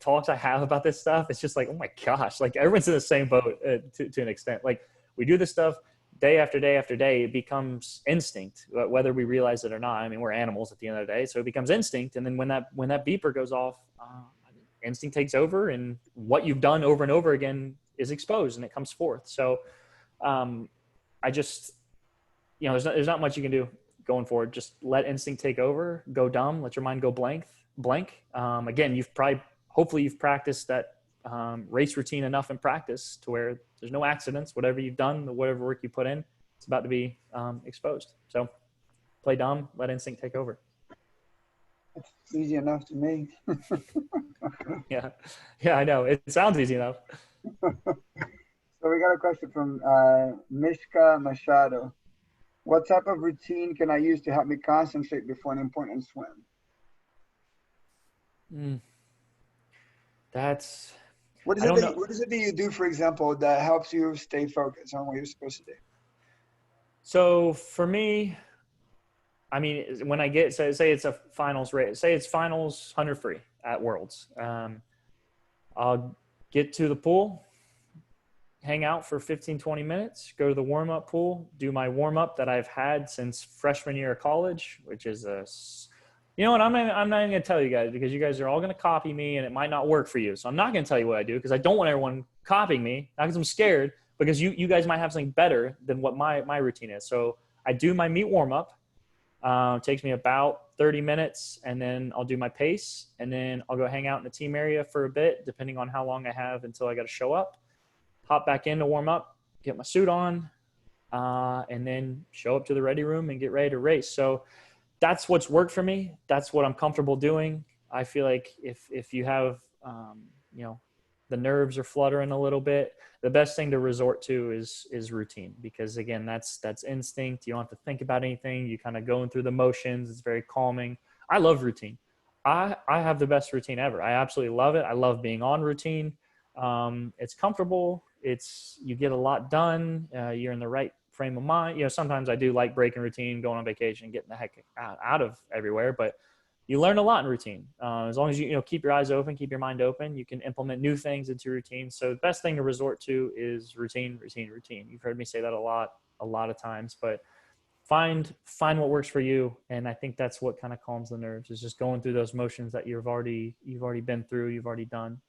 talks I have about this stuff, it's just like, oh my gosh, like everyone's in the same boat to an extent. Like we do this stuff day after day after day. It becomes instinct, whether we realize it or not. I mean, we're animals at the end of the day, so it becomes instinct. And then when that beeper goes off, instinct takes over, and what you've done over and over again is exposed and it comes forth. So I just, there's not much you can do going forward. Just let instinct take over, go dumb, let your mind go blank. Again, hopefully you've practiced that race routine enough in practice to where there's no accidents. Whatever you've done, whatever work you put in, it's about to be exposed. So play dumb, let instinct take over. It's easy enough to me. Yeah, I know. It sounds easy enough. So we got a question from Mishka Machado. What type of routine can I use to help me concentrate before an important swim? That's what is it that you do, for example, that helps you stay focused on what you're supposed to do? So for me, I mean, when I get, say it's a finals race, say it's finals 100 free at Worlds, I'll get to the pool, hang out for 15, 20 minutes, go to the warm-up pool, do my warm-up that I've had since freshman year of college, which is you know what, I'm not even going to tell you guys, because you guys are all going to copy me and it might not work for you. So I'm not going to tell you what I do, because I don't want everyone copying me, not because I'm scared, because you guys might have something better than what my routine is. So I do my meet warm-up. It takes me about 30 minutes, and then I'll do my pace, and then I'll go hang out in the team area for a bit, depending on how long I have until I got to show up. Hop back in to warm up, get my suit on, and then show up to the ready room and get ready to race. So that's what's worked for me. That's what I'm comfortable doing. I feel like if you have, the nerves are fluttering a little bit, the best thing to resort to is routine, because again, that's instinct. You don't have to think about anything. You kind of going through the motions. It's very calming. I love routine. I have the best routine ever. I absolutely love it. I love being on routine. It's comfortable. You get a lot done. You're in the right frame of mind. Sometimes I do like breaking routine, going on vacation, getting the heck out of everywhere, but you learn a lot in routine. As long as you keep your eyes open, keep your mind open, you can implement new things into routine. So the best thing to resort to is routine. You've heard me say that a lot of times, but find what works for you. And I think that's what kind of calms the nerves, is just going through those motions that you've already been through, you've already done.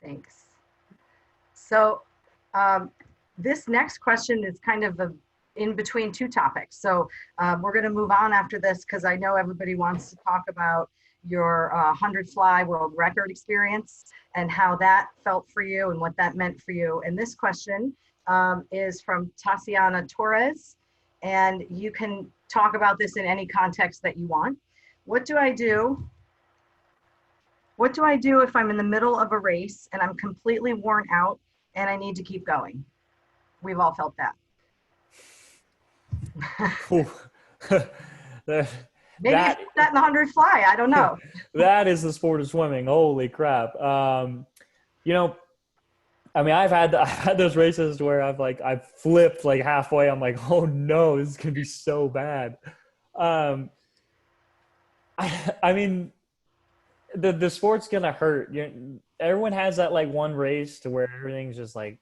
Thanks. So this next question is kind of in between two topics. So we're going to move on after this, because I know everybody wants to talk about your 100 fly world record experience and how that felt for you and what that meant for you. And this question is from Tatiana Torres, and you can talk about this in any context that you want. What do I do if I'm in the middle of a race and I'm completely worn out and I need to keep going? We've all felt that. Maybe that in the 100 fly. I don't know. That is the sport of swimming. Holy crap. I've had those races where I've flipped like halfway. I'm like, oh no, this is going to be so bad. The sport's going to hurt. Everyone has that like one race to where everything's just like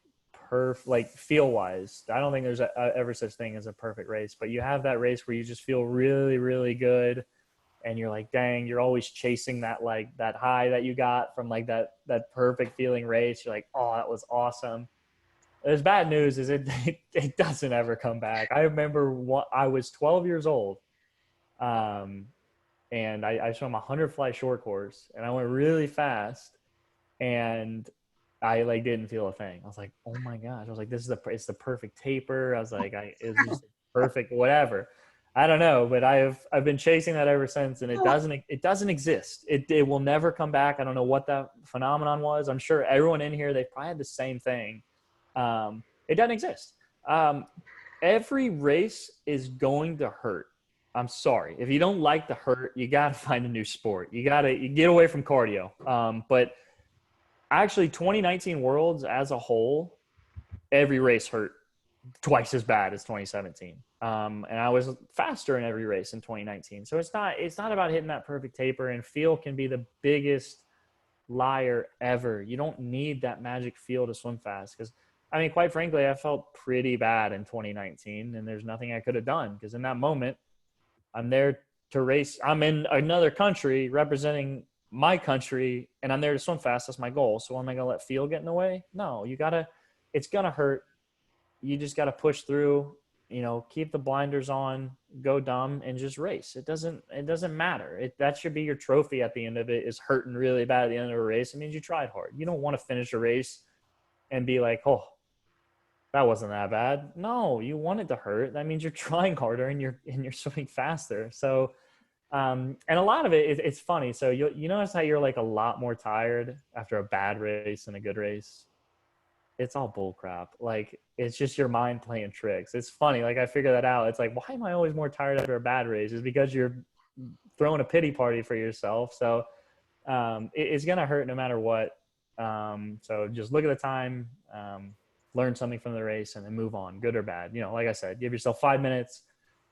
feel wise. I don't think there's ever such thing as a perfect race, but you have that race where you just feel really, really good. And you're like, dang, you're always chasing that high that you got from like that perfect feeling race. You're like, oh, that was awesome. There's bad news is it doesn't ever come back. I remember I was 12 years old. And I swam a 100 fly short course, and I went really fast, and I didn't feel a thing. I was like, oh my gosh. I was like, it's the perfect taper. I was like, it's just perfect, whatever. I don't know, but I've been chasing that ever since, and it doesn't exist. It will never come back. I don't know what that phenomenon was. I'm sure everyone in here, they probably had the same thing. It doesn't exist. Every race is going to hurt. I'm sorry. If you don't like the hurt, you got to find a new sport. You get away from cardio. But actually 2019 Worlds as a whole, every race hurt twice as bad as 2017. And I was faster in every race in 2019. So it's not about hitting that perfect taper, and feel can be the biggest liar ever. You don't need that magic feel to swim fast, because quite frankly, I felt pretty bad in 2019, and there's nothing I could have done, because in that moment I'm there to race. I'm in another country representing my country and I'm there to swim fast. That's my goal. So am I going to let feel get in the way? No, it's going to hurt. You just got to push through, keep the blinders on, go dumb and just race. It doesn't matter. That should be your trophy at the end of it, is hurting really bad at the end of a race. It means you tried hard. You don't want to finish a race and be like, oh, that wasn't that bad. No, you want it to hurt. That means you're trying harder and you're swimming faster. So, and a lot of it's funny. So you notice how you're like a lot more tired after a bad race than a good race. It's all bull crap. Like, it's just your mind playing tricks. It's funny. Like, I figure that out. It's like, why am I always more tired after a bad race? It's because you're throwing a pity party for yourself. So it's going to hurt no matter what. So just look at the time, learn something from the race, and then move on, good or bad. Like I said, give yourself 5 minutes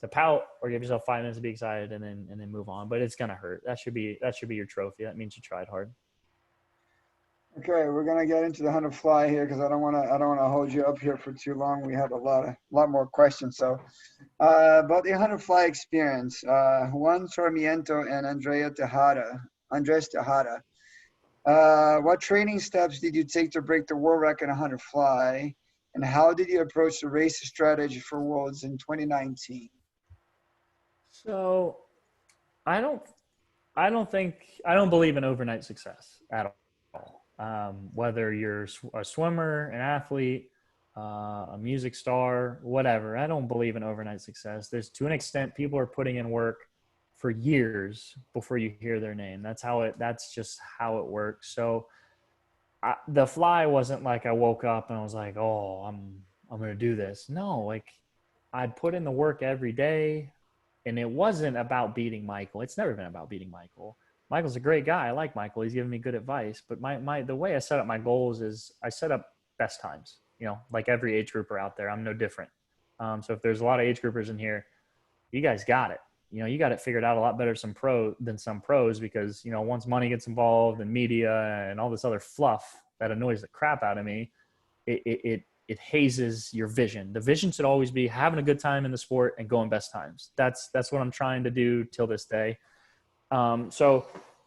to pout, or give yourself 5 minutes to be excited, and then move on. But it's going to hurt. That should be your trophy. That means you tried hard. Okay, we're gonna get into the 100 fly here because I don't wanna hold you up here for too long. We have a lot more questions. So, about the 100 fly experience, Juan Sarmiento and Andres Tejada. What training steps did you take to break the world record 100 fly, and how did you approach the race strategy for Worlds in 2019? So, I don't believe in overnight success at all. Whether you're a swimmer, an athlete, a music star, whatever, I don't believe in overnight success. There's, to an extent, people are putting in work for years before you hear their name. That's just how it works. So the fly wasn't like I woke up and I was like, oh, I'm going to do this. No, like, I'd put in the work every day, and it wasn't about beating Michael. It's never been about beating Michael. Michael's a great guy. I like Michael. He's giving me good advice. But the way I set up my goals is I set up best times. Like every age grouper out there, I'm no different. So if there's a lot of age groupers in here, you guys got it. You got it figured out a lot better than some pros, because once money gets involved and media and all this other fluff that annoys the crap out of me, it hazes your vision. The vision should always be having a good time in the sport and going best times. That's what I'm trying to do till this day. So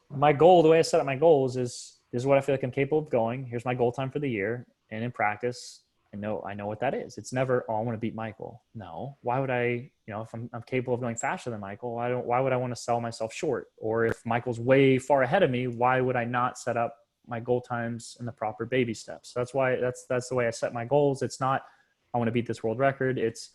my goal, the way I set up my goals is what I feel like I'm capable of going. Here's my goal time for the year. And in practice, I know what that is. It's never, oh, I want to beat Michael. No. Why would I, if I'm capable of going faster than Michael, why would I want to sell myself short? Or if Michael's way far ahead of me, why would I not set up my goal times in the proper baby steps? So that's the way I set my goals. It's not, I want to beat this world record. It's,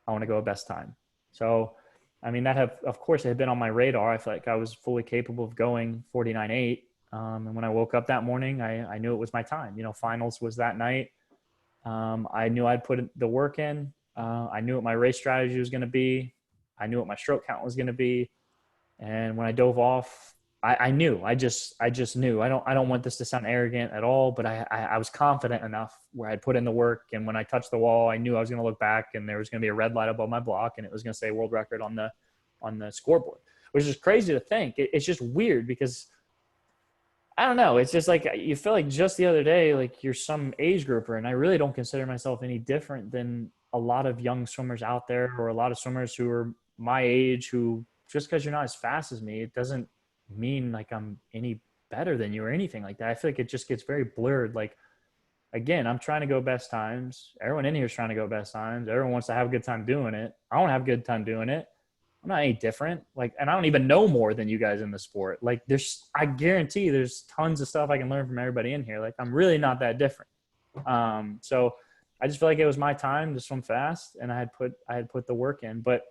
I want to go a best time. So, I mean, of course, it had been on my radar. I felt like I was fully capable of going 49.8. And when I woke up that morning, I knew it was my time. Finals was that night. I knew I'd put the work in. I knew what my race strategy was going to be. I knew what my stroke count was going to be. And when I dove off, I knew. I just knew. I don't want this to sound arrogant at all, but I was confident enough where I'd put in the work, and when I touched the wall, I knew I was going to look back and there was going to be a red light above my block, and it was going to say world record on the scoreboard, which is crazy to think. It's just weird because I don't know. It's just like you feel like just the other day, like you're some age grouper, and I really don't consider myself any different than a lot of young swimmers out there, or a lot of swimmers who are my age, who just because you're not as fast as me, it doesn't mean like I'm any better than you or anything like that. I feel like it just gets very blurred. Like, again, I'm trying to go best times. Everyone in here is trying to go best times. Everyone wants to have a good time doing it. I want to have a good time doing it. I'm not any different. Like, and I don't even know more than you guys in the sport. Like, I guarantee there's tons of stuff I can learn from everybody in here. Like, I'm really not that different. So I just feel like it was my time to swim fast, and I had put the work in. But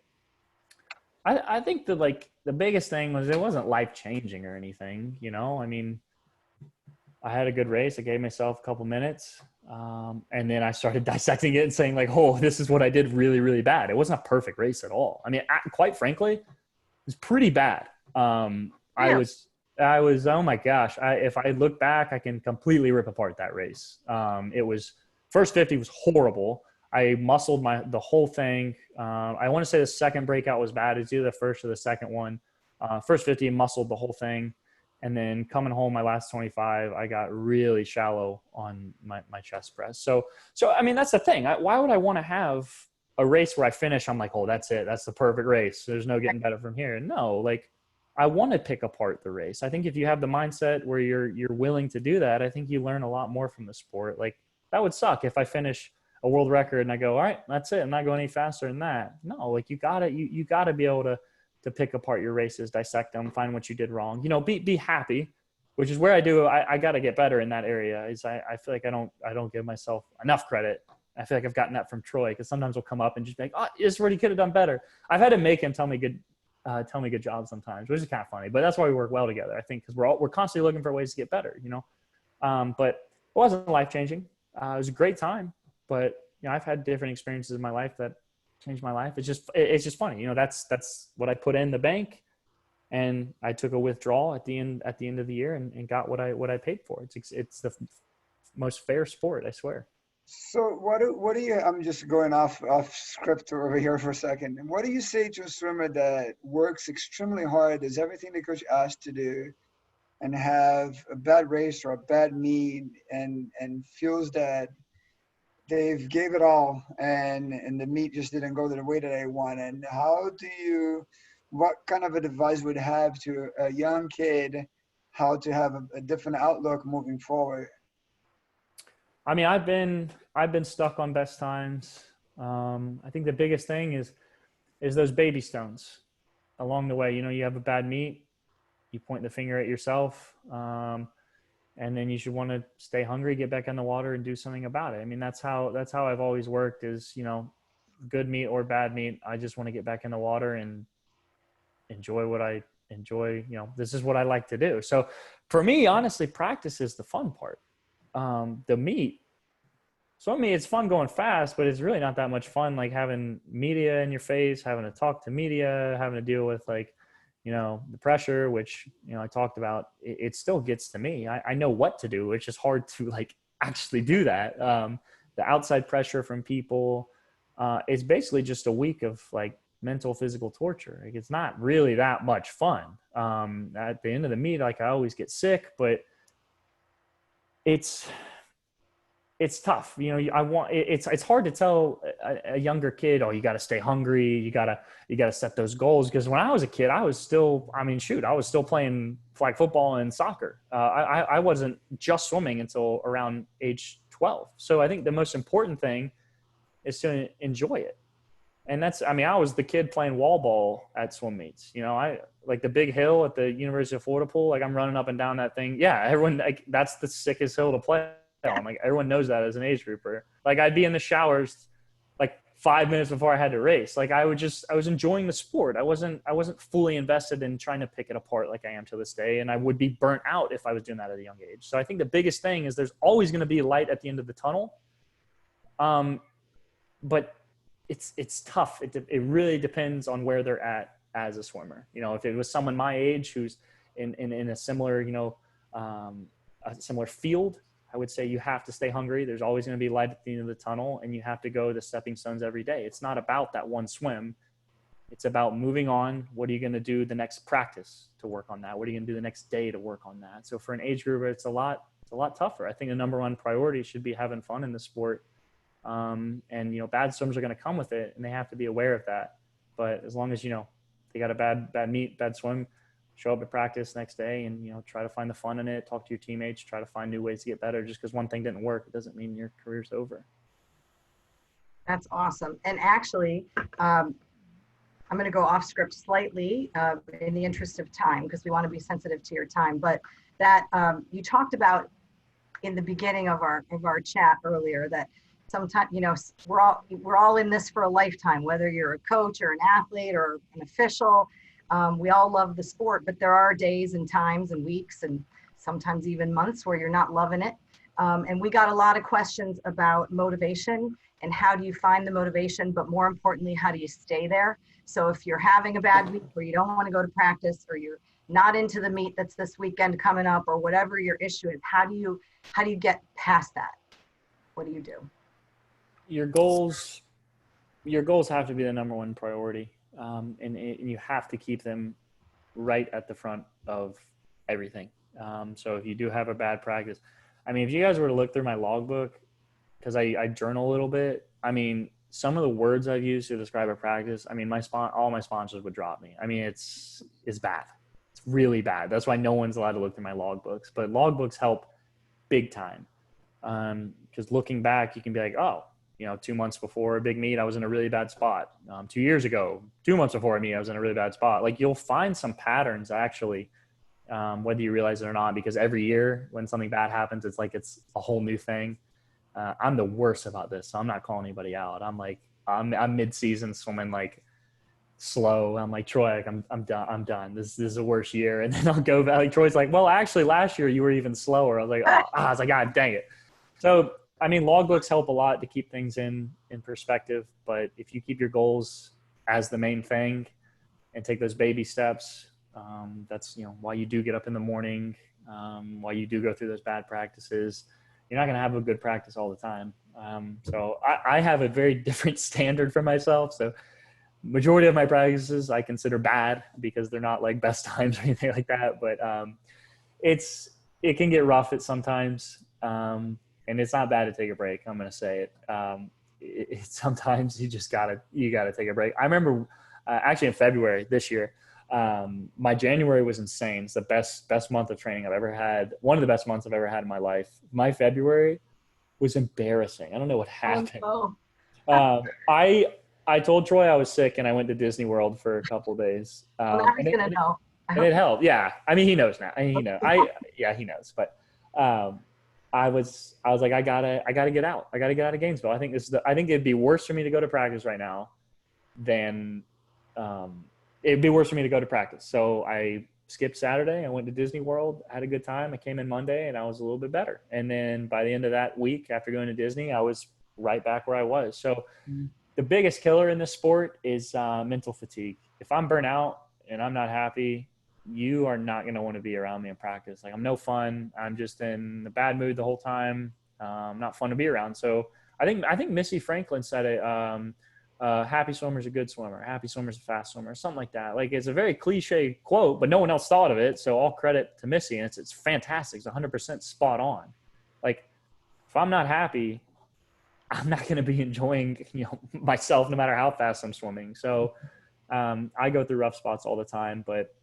I think that, like, the biggest thing was it wasn't life-changing or anything, I mean, I had a good race. I gave myself a couple minutes. And then I started dissecting it and saying, like, oh, this is what I did really, really bad. It wasn't a perfect race at all. I mean, quite frankly, it was pretty bad. I was, oh my gosh. If I look back, I can completely rip apart that race. It was, first 50 was horrible. I muscled the whole thing. I want to say the second breakout was bad. It's either the first or the second one. First 50, muscled the whole thing. And then coming home, my last 25, I got really shallow on my chest press. So I mean, that's the thing. Why would I want to have a race where I finish, I'm like, oh, that's it. That's the perfect race. There's no getting better from here. No, like, I want to pick apart the race. I think if you have the mindset where you're willing to do that, I think you learn a lot more from the sport. Like, that would suck if I finish a world record and I go, all right, that's it, I'm not going any faster than that. No, like, you gotta be able to pick apart your races, dissect them, find what you did wrong, be happy, which is where I got to get better in that area. Is I feel like I don't give myself enough credit. I feel like I've gotten that from Troy, because sometimes we'll come up and just be like, oh, this is where you could have done better. I've had to make him tell me good jobs sometimes, which is kind of funny, but that's why we work well together, I think, because we're constantly looking for ways to get better, but it wasn't life-changing. It was a great time, but I've had different experiences in my life that changed my life. It's just funny, that's what I put in the bank, and I took a withdrawal at the end of the year and got what I paid for. It's the most fair sport, I swear. So what do you, I'm just going off script over here for a second. What do you say to a swimmer that works extremely hard, does everything the coach asked to do, and have a bad race or a bad meet, and feels that they've gave it all, and the meet just didn't go the way that they wanted? What kind of advice would you have to a young kid how to have a different outlook moving forward? I mean, I've been stuck on best times. I think the biggest thing is those baby stones along the way. You have a bad meet, you point the finger at yourself, and then you should want to stay hungry, get back in the water, and do something about it. I mean, that's how I've always worked. Is good meet or bad meet, I just want to get back in the water and enjoy what I enjoy. This is what I like to do. So for me, honestly, practice is the fun part. The meet, so I mean, it's fun going fast, but it's really not that much fun, like having media in your face, having to talk to media, having to deal with the pressure, which, I talked about. It still gets to me. I know what to do. It's just hard to actually do that. The outside pressure from people, is basically just a week of mental, physical torture. It's not really that much fun. At the end of the meet, I always get sick, but it's tough. It's hard to tell a younger kid, oh, you got to stay hungry. You got to set those goals. Because when I was a kid, I was still playing flag football and soccer. I wasn't just swimming until around age 12. So I think the most important thing is to enjoy it. And I was the kid playing wall ball at swim meets. I like the big hill at the University of Florida pool. I'm running up and down that thing. Yeah, everyone, that's the sickest hill to play on. Everyone knows that as an age grouper. I'd be in the showers 5 minutes before I had to race. I was enjoying the sport. I wasn't fully invested in trying to pick it apart like I am to this day. And I would be burnt out if I was doing that at a young age. So I think the biggest thing is there's always going to be light at the end of the tunnel. But it's tough. It really depends on where they're at as a swimmer. If it was someone my age who's in a similar, a similar field, I would say you have to stay hungry. There's always going to be light at the end of the tunnel, and you have to go the stepping stones every day. It's not about that one swim. It's about moving on. What are you going to do the next practice to work on that? What are you going to do the next day to work on that? So for an age group, it's a lot tougher. I think the number one priority should be having fun in the sport. And bad swims are going to come with it, and they have to be aware of that. But as long as they got a bad meet, bad swim, show up at practice next day and try to find the fun in it, talk to your teammates, try to find new ways to get better. Just because one thing didn't work, it doesn't mean your career's over. That's awesome. And actually, I'm going to go off script slightly in the interest of time, because we want to be sensitive to your time. But that you talked about in the beginning of our chat earlier that sometimes, we're all in this for a lifetime, whether you're a coach or an athlete or an official. We all love the sport, but there are days and times and weeks and sometimes even months where you're not loving it. And we got a lot of questions about motivation and how do you find the motivation, but more importantly, how do you stay there? So if you're having a bad week where you don't want to go to practice, or you're not into the meet that's this weekend coming up, or whatever your issue is, how do you get past that? What do you do? Your goals have to be the number one priority. And you have to keep them right at the front of everything. So if you do have a bad practice, if you guys were to look through my logbook, because I journal a little bit, some of the words I've used to describe a practice, all my sponsors would drop me. It's bad. really bad. That's why no one's allowed to look through my logbooks, but logbooks help big time. Because looking back, you can be like, oh, 2 months before a big meet, I was in a really bad spot. 2 years ago, 2 months before a meet, I was in a really bad spot. Like, you'll find some patterns actually, whether you realize it or not, because every year when something bad happens, it's like it's a whole new thing. I'm the worst about this, so I'm not calling anybody out. I'm mid-season swimming like slow. I'm like, Troy, I'm done. This is the worst year. And then I'll go back. Like, Troy's like, well, actually last year you were even slower. I was like, I was like, God dang it. So, I mean, logbooks help a lot to keep things in perspective, but if you keep your goals as the main thing and take those baby steps, that's, why you do get up in the morning, why you do go through those bad practices. You're not going to have a good practice all the time. So I have a very different standard for myself. So majority of my practices I consider bad because they're not like best times or anything like that. But it can get rough at sometimes. And it's not bad to take a break. I'm going to say it. Sometimes you just gotta take a break. I remember actually in February this year, my January was insane. It's the best month of training I've ever had. One of the best months I've ever had in my life. My February was embarrassing. I don't know what happened. I told Troy I was sick and I went to Disney World for a couple of days. Well, now he's gonna know. And it helped. Yeah. I mean, he knows now. He knows. But I was like, I gotta get out. I gotta get out of Gainesville. I think it'd be worse for me to go to practice right now than it'd be worse for me to go to practice. So I skipped Saturday. I went to Disney World, had a good time. I came in Monday and I was a little bit better. And then by the end of that week, after going to Disney, I was right back where I was. So the biggest killer in this sport is mental fatigue. If I'm burnt out and I'm not happy, you are not going to want to be around me in practice. Like, I'm no fun. I'm just in a bad mood the whole time. Not fun to be around. So I think Missy Franklin said it. Happy swimmer's a good swimmer. Happy swimmer's a fast swimmer. Something like that. Like, it's a very cliche quote, but no one else thought of it. So all credit to Missy, and it's fantastic. It's 100% spot on. Like, if I'm not happy, I'm not going to be enjoying, myself no matter how fast I'm swimming. So I go through rough spots all the time, but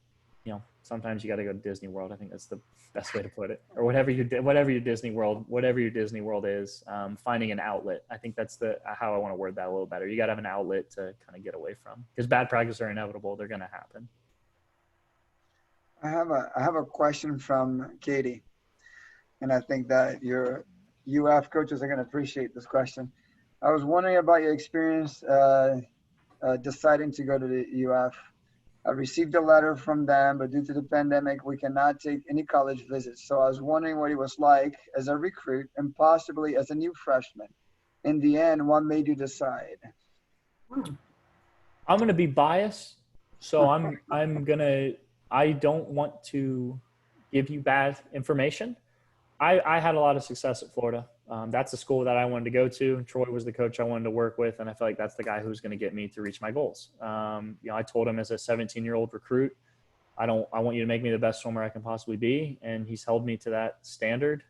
sometimes you got to go to Disney World. I think that's the best way to put it. Or whatever your Disney World is, finding an outlet. I think that's how I want to word that a little better. You got to have an outlet to kind of get away from, because bad practices are inevitable. They're going to happen. I have a question from Katie, and I think that your UF coaches are going to appreciate this question. I was wondering about your experience deciding to go to the UF. I received a letter from them, but due to the pandemic, we cannot take any college visits. So I was wondering what it was like as a recruit and possibly as a new freshman. In the end, what made you decide? I'm going to be biased. So I don't want to give you bad information. I had a lot of success at Florida. That's the school that I wanted to go to. Troy was the coach I wanted to work with, and I feel like that's the guy who's going to get me to reach my goals. I told him as a 17-year-old recruit, I want you to make me the best swimmer I can possibly be, and he's held me to that standard.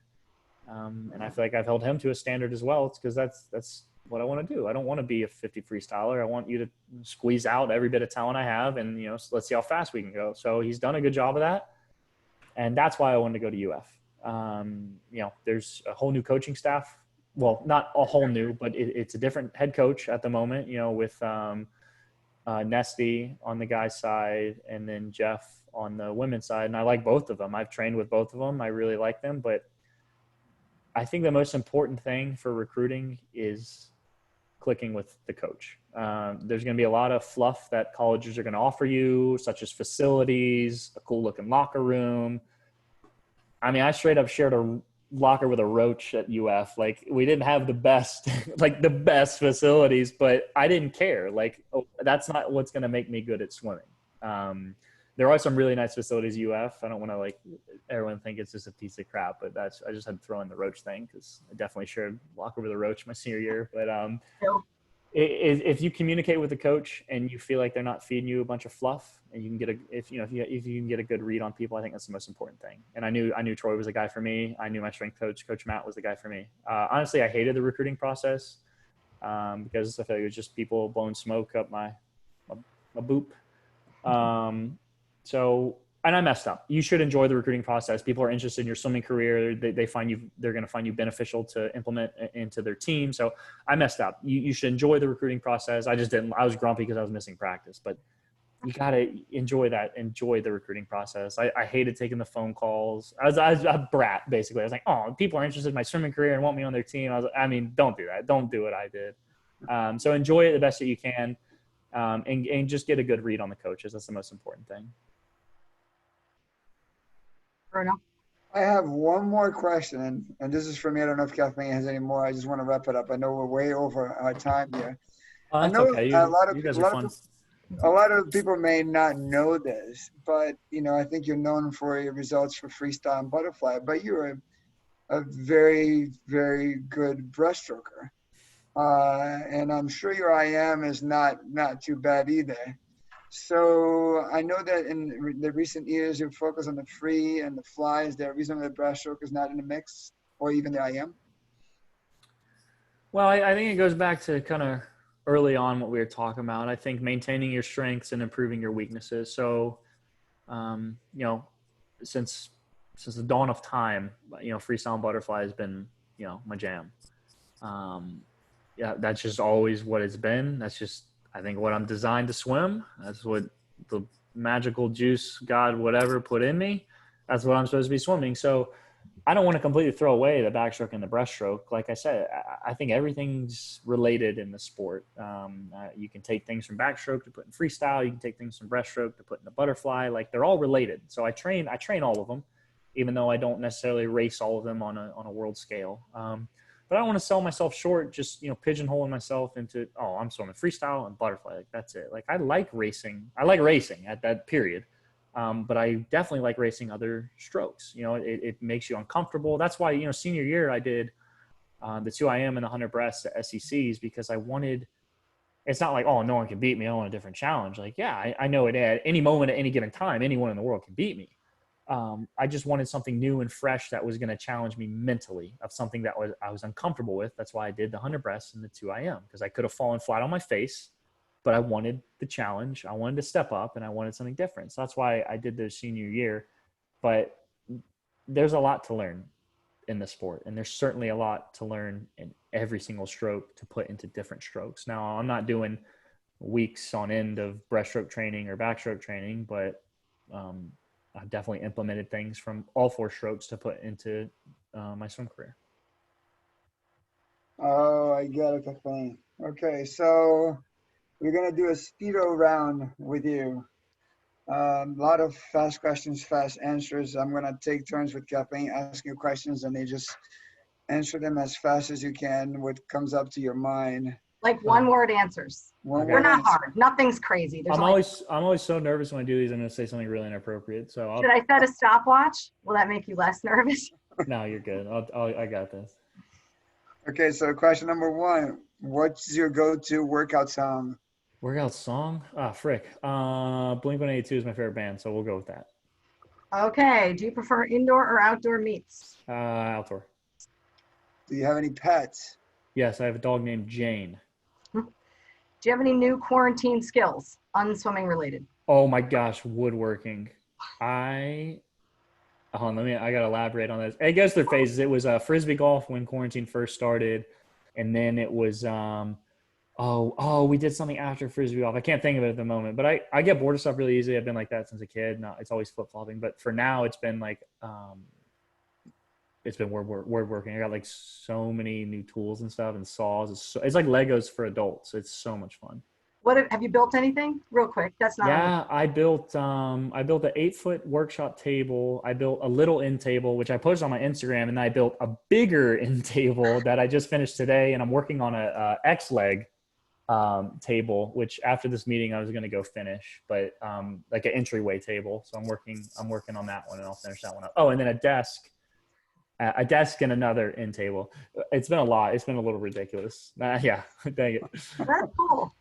And I feel like I've held him to a standard as well. It's because that's what I want to do. I don't want to be a 50 freestyler. I want you to squeeze out every bit of talent I have, and let's see how fast we can go. So he's done a good job of that, and that's why I wanted to go to UF. There's a whole new coaching staff. Well, not a whole new, but it's a different head coach at the moment, with Nesty on the guy's side and then Jeff on the women's side. And I like both of them. I've trained with both of them. I really like them. But I think the most important thing for recruiting is clicking with the coach. There's going to be a lot of fluff that colleges are going to offer you, such as facilities, a cool looking locker room. I mean, I straight up shared a locker with a roach at UF. Like, we didn't have the best facilities, but I didn't care. Like, that's not what's going to make me good at swimming. There are some really nice facilities at UF. I don't want to everyone think it's just a piece of crap, but I just had to throw in the roach thing because I definitely shared a locker with a roach my senior year. But if you communicate with the coach and you feel like they're not feeding you a bunch of fluff, and you can get if you can get a good read on people, I think that's the most important thing. And I knew Troy was the guy for me. I knew my strength coach, Coach Matt, was the guy for me. Honestly, I hated the recruiting process because I feel like it was just people blowing smoke up my boop. So and I messed up. You should enjoy the recruiting process. People are interested in your swimming career. They find you, they're going to find you beneficial to implement into their team. So I messed up. You should enjoy the recruiting process. I just didn't. I was grumpy because I was missing practice, but you got to enjoy the recruiting process. I hated taking the phone calls. I was a brat, basically. I was like, oh, people are interested in my swimming career and want me on their team. Don't do that. Don't do what I did. So enjoy it the best that you can, and just get a good read on the coaches. That's the most important thing. Bruno? I have one more question, and this is for me. I don't know if Kathleen has any more. I just want to wrap it up. I know we're way over our time here. Oh, that's I know okay. You guys are fun. A lot of people may not know this, but I think you're known for your results for freestyle and butterfly, but you're a very, very good breaststroker. And I'm sure your IM is not too bad either. So I know that in the recent years you've focused on the free and the fly. Is there a reason the breaststroke is not in the mix, or even the IM? Well, I think it goes back to kind of early on what we were talking about. I think maintaining your strengths and improving your weaknesses. So, since the dawn of time, freestyle and butterfly has been, my jam. That's just always what it's been. That's just, I think, what I'm designed to swim. That's what the magical juice God, whatever, put in me. That's what I'm supposed to be swimming. So I don't want to completely throw away the backstroke and the breaststroke. Like I said, I think everything's related in the sport. You can take things from backstroke to put in freestyle. You can take things from breaststroke to put in the butterfly. Like, they're all related. So I train all of them, even though I don't necessarily race all of them on a world scale. But I don't want to sell myself short, just, pigeonholing myself into, oh, I'm swimming freestyle and butterfly. Like, that's it. Like, I like racing at that period. But I definitely like racing other strokes. It makes you uncomfortable. That's why, senior year I did the 2IM and the 100 breasts at SECs, because I wanted, it's not like, oh, no one can beat me. I want a different challenge. Like, yeah, I know it at any moment, at any given time, anyone in the world can beat me. I just wanted something new and fresh that was going to challenge me mentally, of something that I was uncomfortable with. That's why I did the 100 breasts and the 2IM, because I could have fallen flat on my face, but I wanted the challenge. I wanted to step up, and I wanted something different. So that's why I did the senior year. But there's a lot to learn in the sport, and there's certainly a lot to learn in every single stroke to put into different strokes. Now, I'm not doing weeks on end of breaststroke training or backstroke training, but I've definitely implemented things from all 4 strokes to put into my swim career. Oh, I get it, Kathleen. Okay, so we're going to do a speedo round with you. A lot of fast questions, fast answers. I'm going to take turns with Kathleen, asking you questions, and they just answer them as fast as you can, what comes up to your mind. Like one-word answers. They're not hard. Nothing's crazy. I'm always so nervous when I do these. I'm going to say something really inappropriate. So should I set a stopwatch? Will that make you less nervous? No, you're good. I got this. Okay, so question number 1. What's your go-to workout song? Workout song? Frick. Blink-182 is my favorite band, so we'll go with that. Okay. Do you prefer indoor or outdoor meets? Outdoor. Do you have any pets? Yes, I have a dog named Jane. Do you have any new quarantine skills, unswimming related? Oh my gosh, woodworking. I gotta elaborate on this. It goes through phases. It was frisbee golf when quarantine first started, and then it was we did something after frisbee golf. I can't think of it at the moment, but I get bored of stuff really easily. I've been like that since a kid. No, it's always flip flopping, but for now it's been like it's been woodworking. I got like so many new tools and stuff and saws. It's like Legos for adults. It's so much fun. What have you built anything real quick? That's not. Yeah, I built an 8-foot workshop table. I built a little end table, which I posted on my Instagram, and then I built a bigger end table that I just finished today. And I'm working on a X-leg table, which after this meeting I was going to go finish, but like an entryway table. So I'm working on that one, and I'll finish that one up. Oh, and then a desk and another end table. It's been a lot. It's been a little ridiculous. Yeah, dang it. That's cool.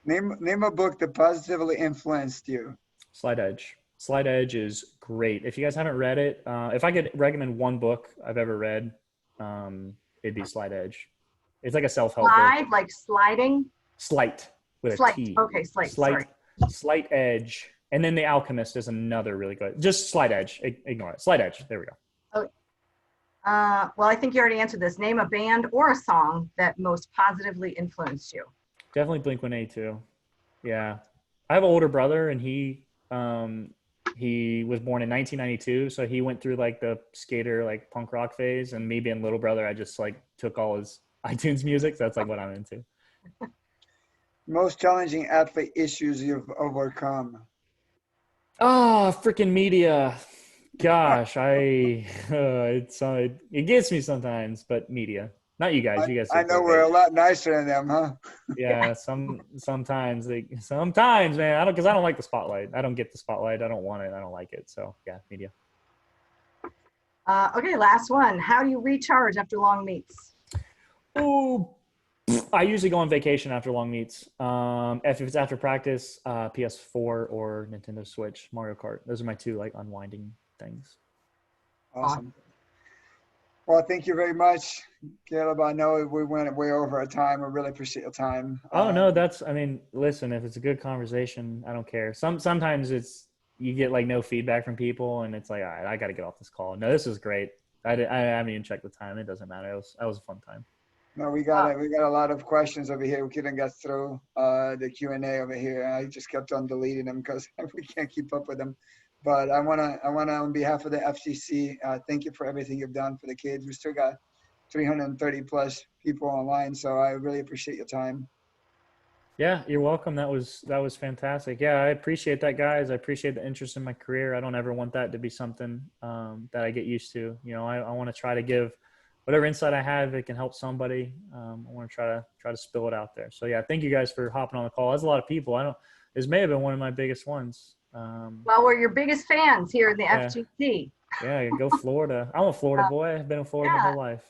Name a book that positively influenced you. Slight Edge. Slight Edge is great. If you guys haven't read it, if I could recommend one book I've ever read, it'd be Slight Edge. It's like a self-help book. Like sliding? Slight with Slight. a T. Okay, slight. Sorry. Slight Edge. And then The Alchemist is another really good. Just Slight Edge. Ignore it. Slight Edge. There we go. Oh, well, I think you already answered this. Name a band or a song that most positively influenced you. Definitely Blink-182. Yeah. I have an older brother, and he was born in 1992, so he went through like the skater, like punk rock phase, and me being little brother, I just like took all his iTunes music. So that's like what I'm into. Most challenging athlete issues you've overcome. Oh, freaking media. Gosh, it gets me sometimes, but media. Not you guys. You guys. I know we're a lot nicer than them, huh? Yeah, sometimes, man. I don't like the spotlight. I don't get the spotlight. I don't want it. I don't like it. So yeah, media. Okay, last one. How do you recharge after long meets? Oh, I usually go on vacation after long meets. If it's after practice, PS4 or Nintendo Switch, Mario Kart. Those are my two like unwinding things. Awesome. Well, thank you very much, Caeleb. I know we went way over our time. I really appreciate your time. Oh no, listen, if it's a good conversation, I don't care. Sometimes you get like no feedback from people, and it's like, all right, I got to get off this call. No, this is great. I haven't even checked the time. It doesn't matter. That was a fun time. No, we got a lot of questions over here. We couldn't get through the Q&A over here. I just kept on deleting them because we can't keep up with them. But I wanna on behalf of the FCC, thank you for everything you've done for the kids. We still got 330 plus people online, so I really appreciate your time. Yeah, you're welcome. That was fantastic. Yeah, I appreciate that, guys. I appreciate the interest in my career. I don't ever want that to be something that I get used to. You know, I want to try to give whatever insight I have, it can help somebody. I want to try to spill it out there. So yeah, thank you guys for hopping on the call. That's a lot of people. This may have been one of my biggest ones. Well, we're your biggest fans here in the FGC. Yeah, go Florida. I'm a Florida boy. I've been in Florida my whole life.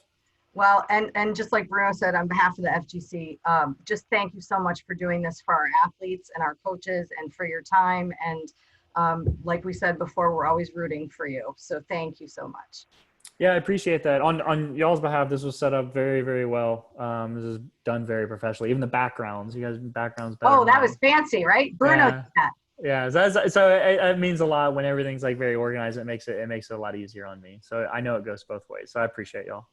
Well, and just like Bruno said, on behalf of the FGC, just thank you so much for doing this for our athletes and our coaches and for your time. And like we said before, we're always rooting for you. So thank you so much. Yeah, I appreciate that. On y'all's behalf, this was set up very, very well. This is done very professionally. Even the backgrounds, you guys' backgrounds. Oh, that was fancy, right? Bruno did that. Yeah, so it means a lot when everything's like very organized. It makes it a lot easier on me. So I know it goes both ways. So I appreciate y'all.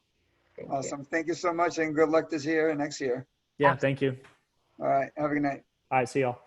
Awesome. Thank you so much, and good luck this year and next year. Yeah, thank you. All right. Have a good night. All right, see y'all.